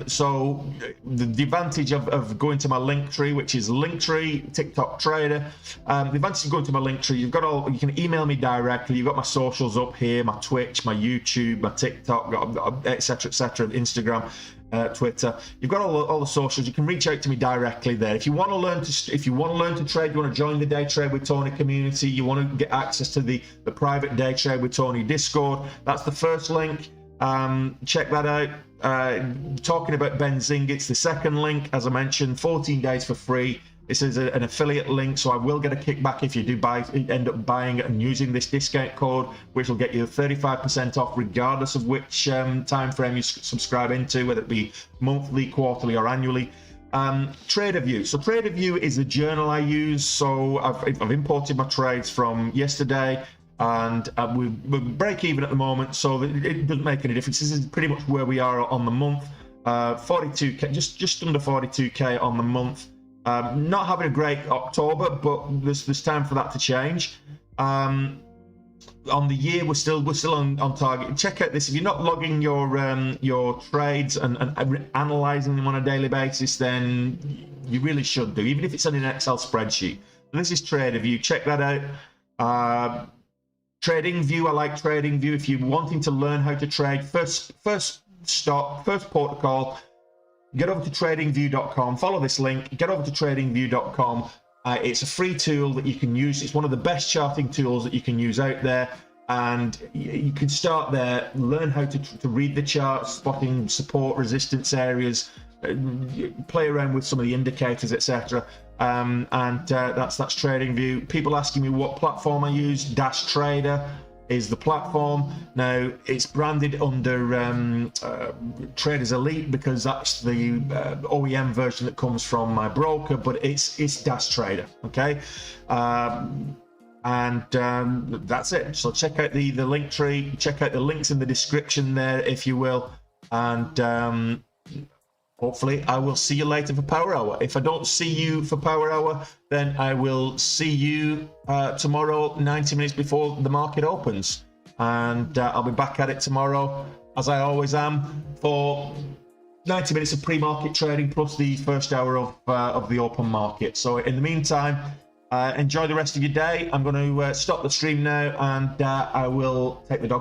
So the advantage of going to my link tree, which is Linktree TikTok Trader, the advantage of going to my link tree, you can email me directly. You've got my socials up here, my Twitch, my YouTube, my TikTok, etc., Instagram, Twitter. You've got all the socials. You can reach out to me directly there. If you want to learn to trade, you want to join the Day Trade with Tony community, you want to get access to the private Day Trade with Tony Discord, that's the first link. Check that out. Talking about Benzinga, it's the second link. As I mentioned, 14 days for free. This is an affiliate link, so I will get a kickback if you do end up buying it and using this discount code, which will get you 35% off regardless of which time frame you subscribe into, whether it be monthly, quarterly, or annually. TraderView. So TraderView is the journal I use. So I've imported my trades from yesterday, and we break even at the moment, so it doesn't make any difference. This is pretty much where we are on the month. 42k, just under 42k on the month. Not having a great October, but there's time for that to change. On the year, we're still on target. Check out this. If you're not logging your trades and analyzing them on a daily basis, then you really should do, even if it's on an Excel spreadsheet. And this is TraderView. Check that out. TradingView. I like TradingView. If you're wanting to learn how to trade, first stop, first port of call, get over to tradingview.com. Follow this link. Get over to tradingview.com. It's a free tool that you can use. It's one of the best charting tools that you can use out there, and you can start there, learn how to read the charts, spotting support, resistance areas, play around with some of the indicators, etc. And that's TradingView. People asking me what platform I use. Dash Trader is the platform. Now it's branded under Traders Elite because that's the OEM version that comes from my broker, but it's Dash Trader. Okay, and that's it. So check out the link tree, check out the links in the description there, if you will, and hopefully I will see you later for Power Hour. If I don't see you for Power Hour, then I will see you tomorrow, 90 minutes before the market opens. And I'll be back at it tomorrow, as I always am, for 90 minutes of pre-market trading plus the first hour of the open market. So in the meantime, enjoy the rest of your day. I'm going to stop the stream now, and I will take the dog for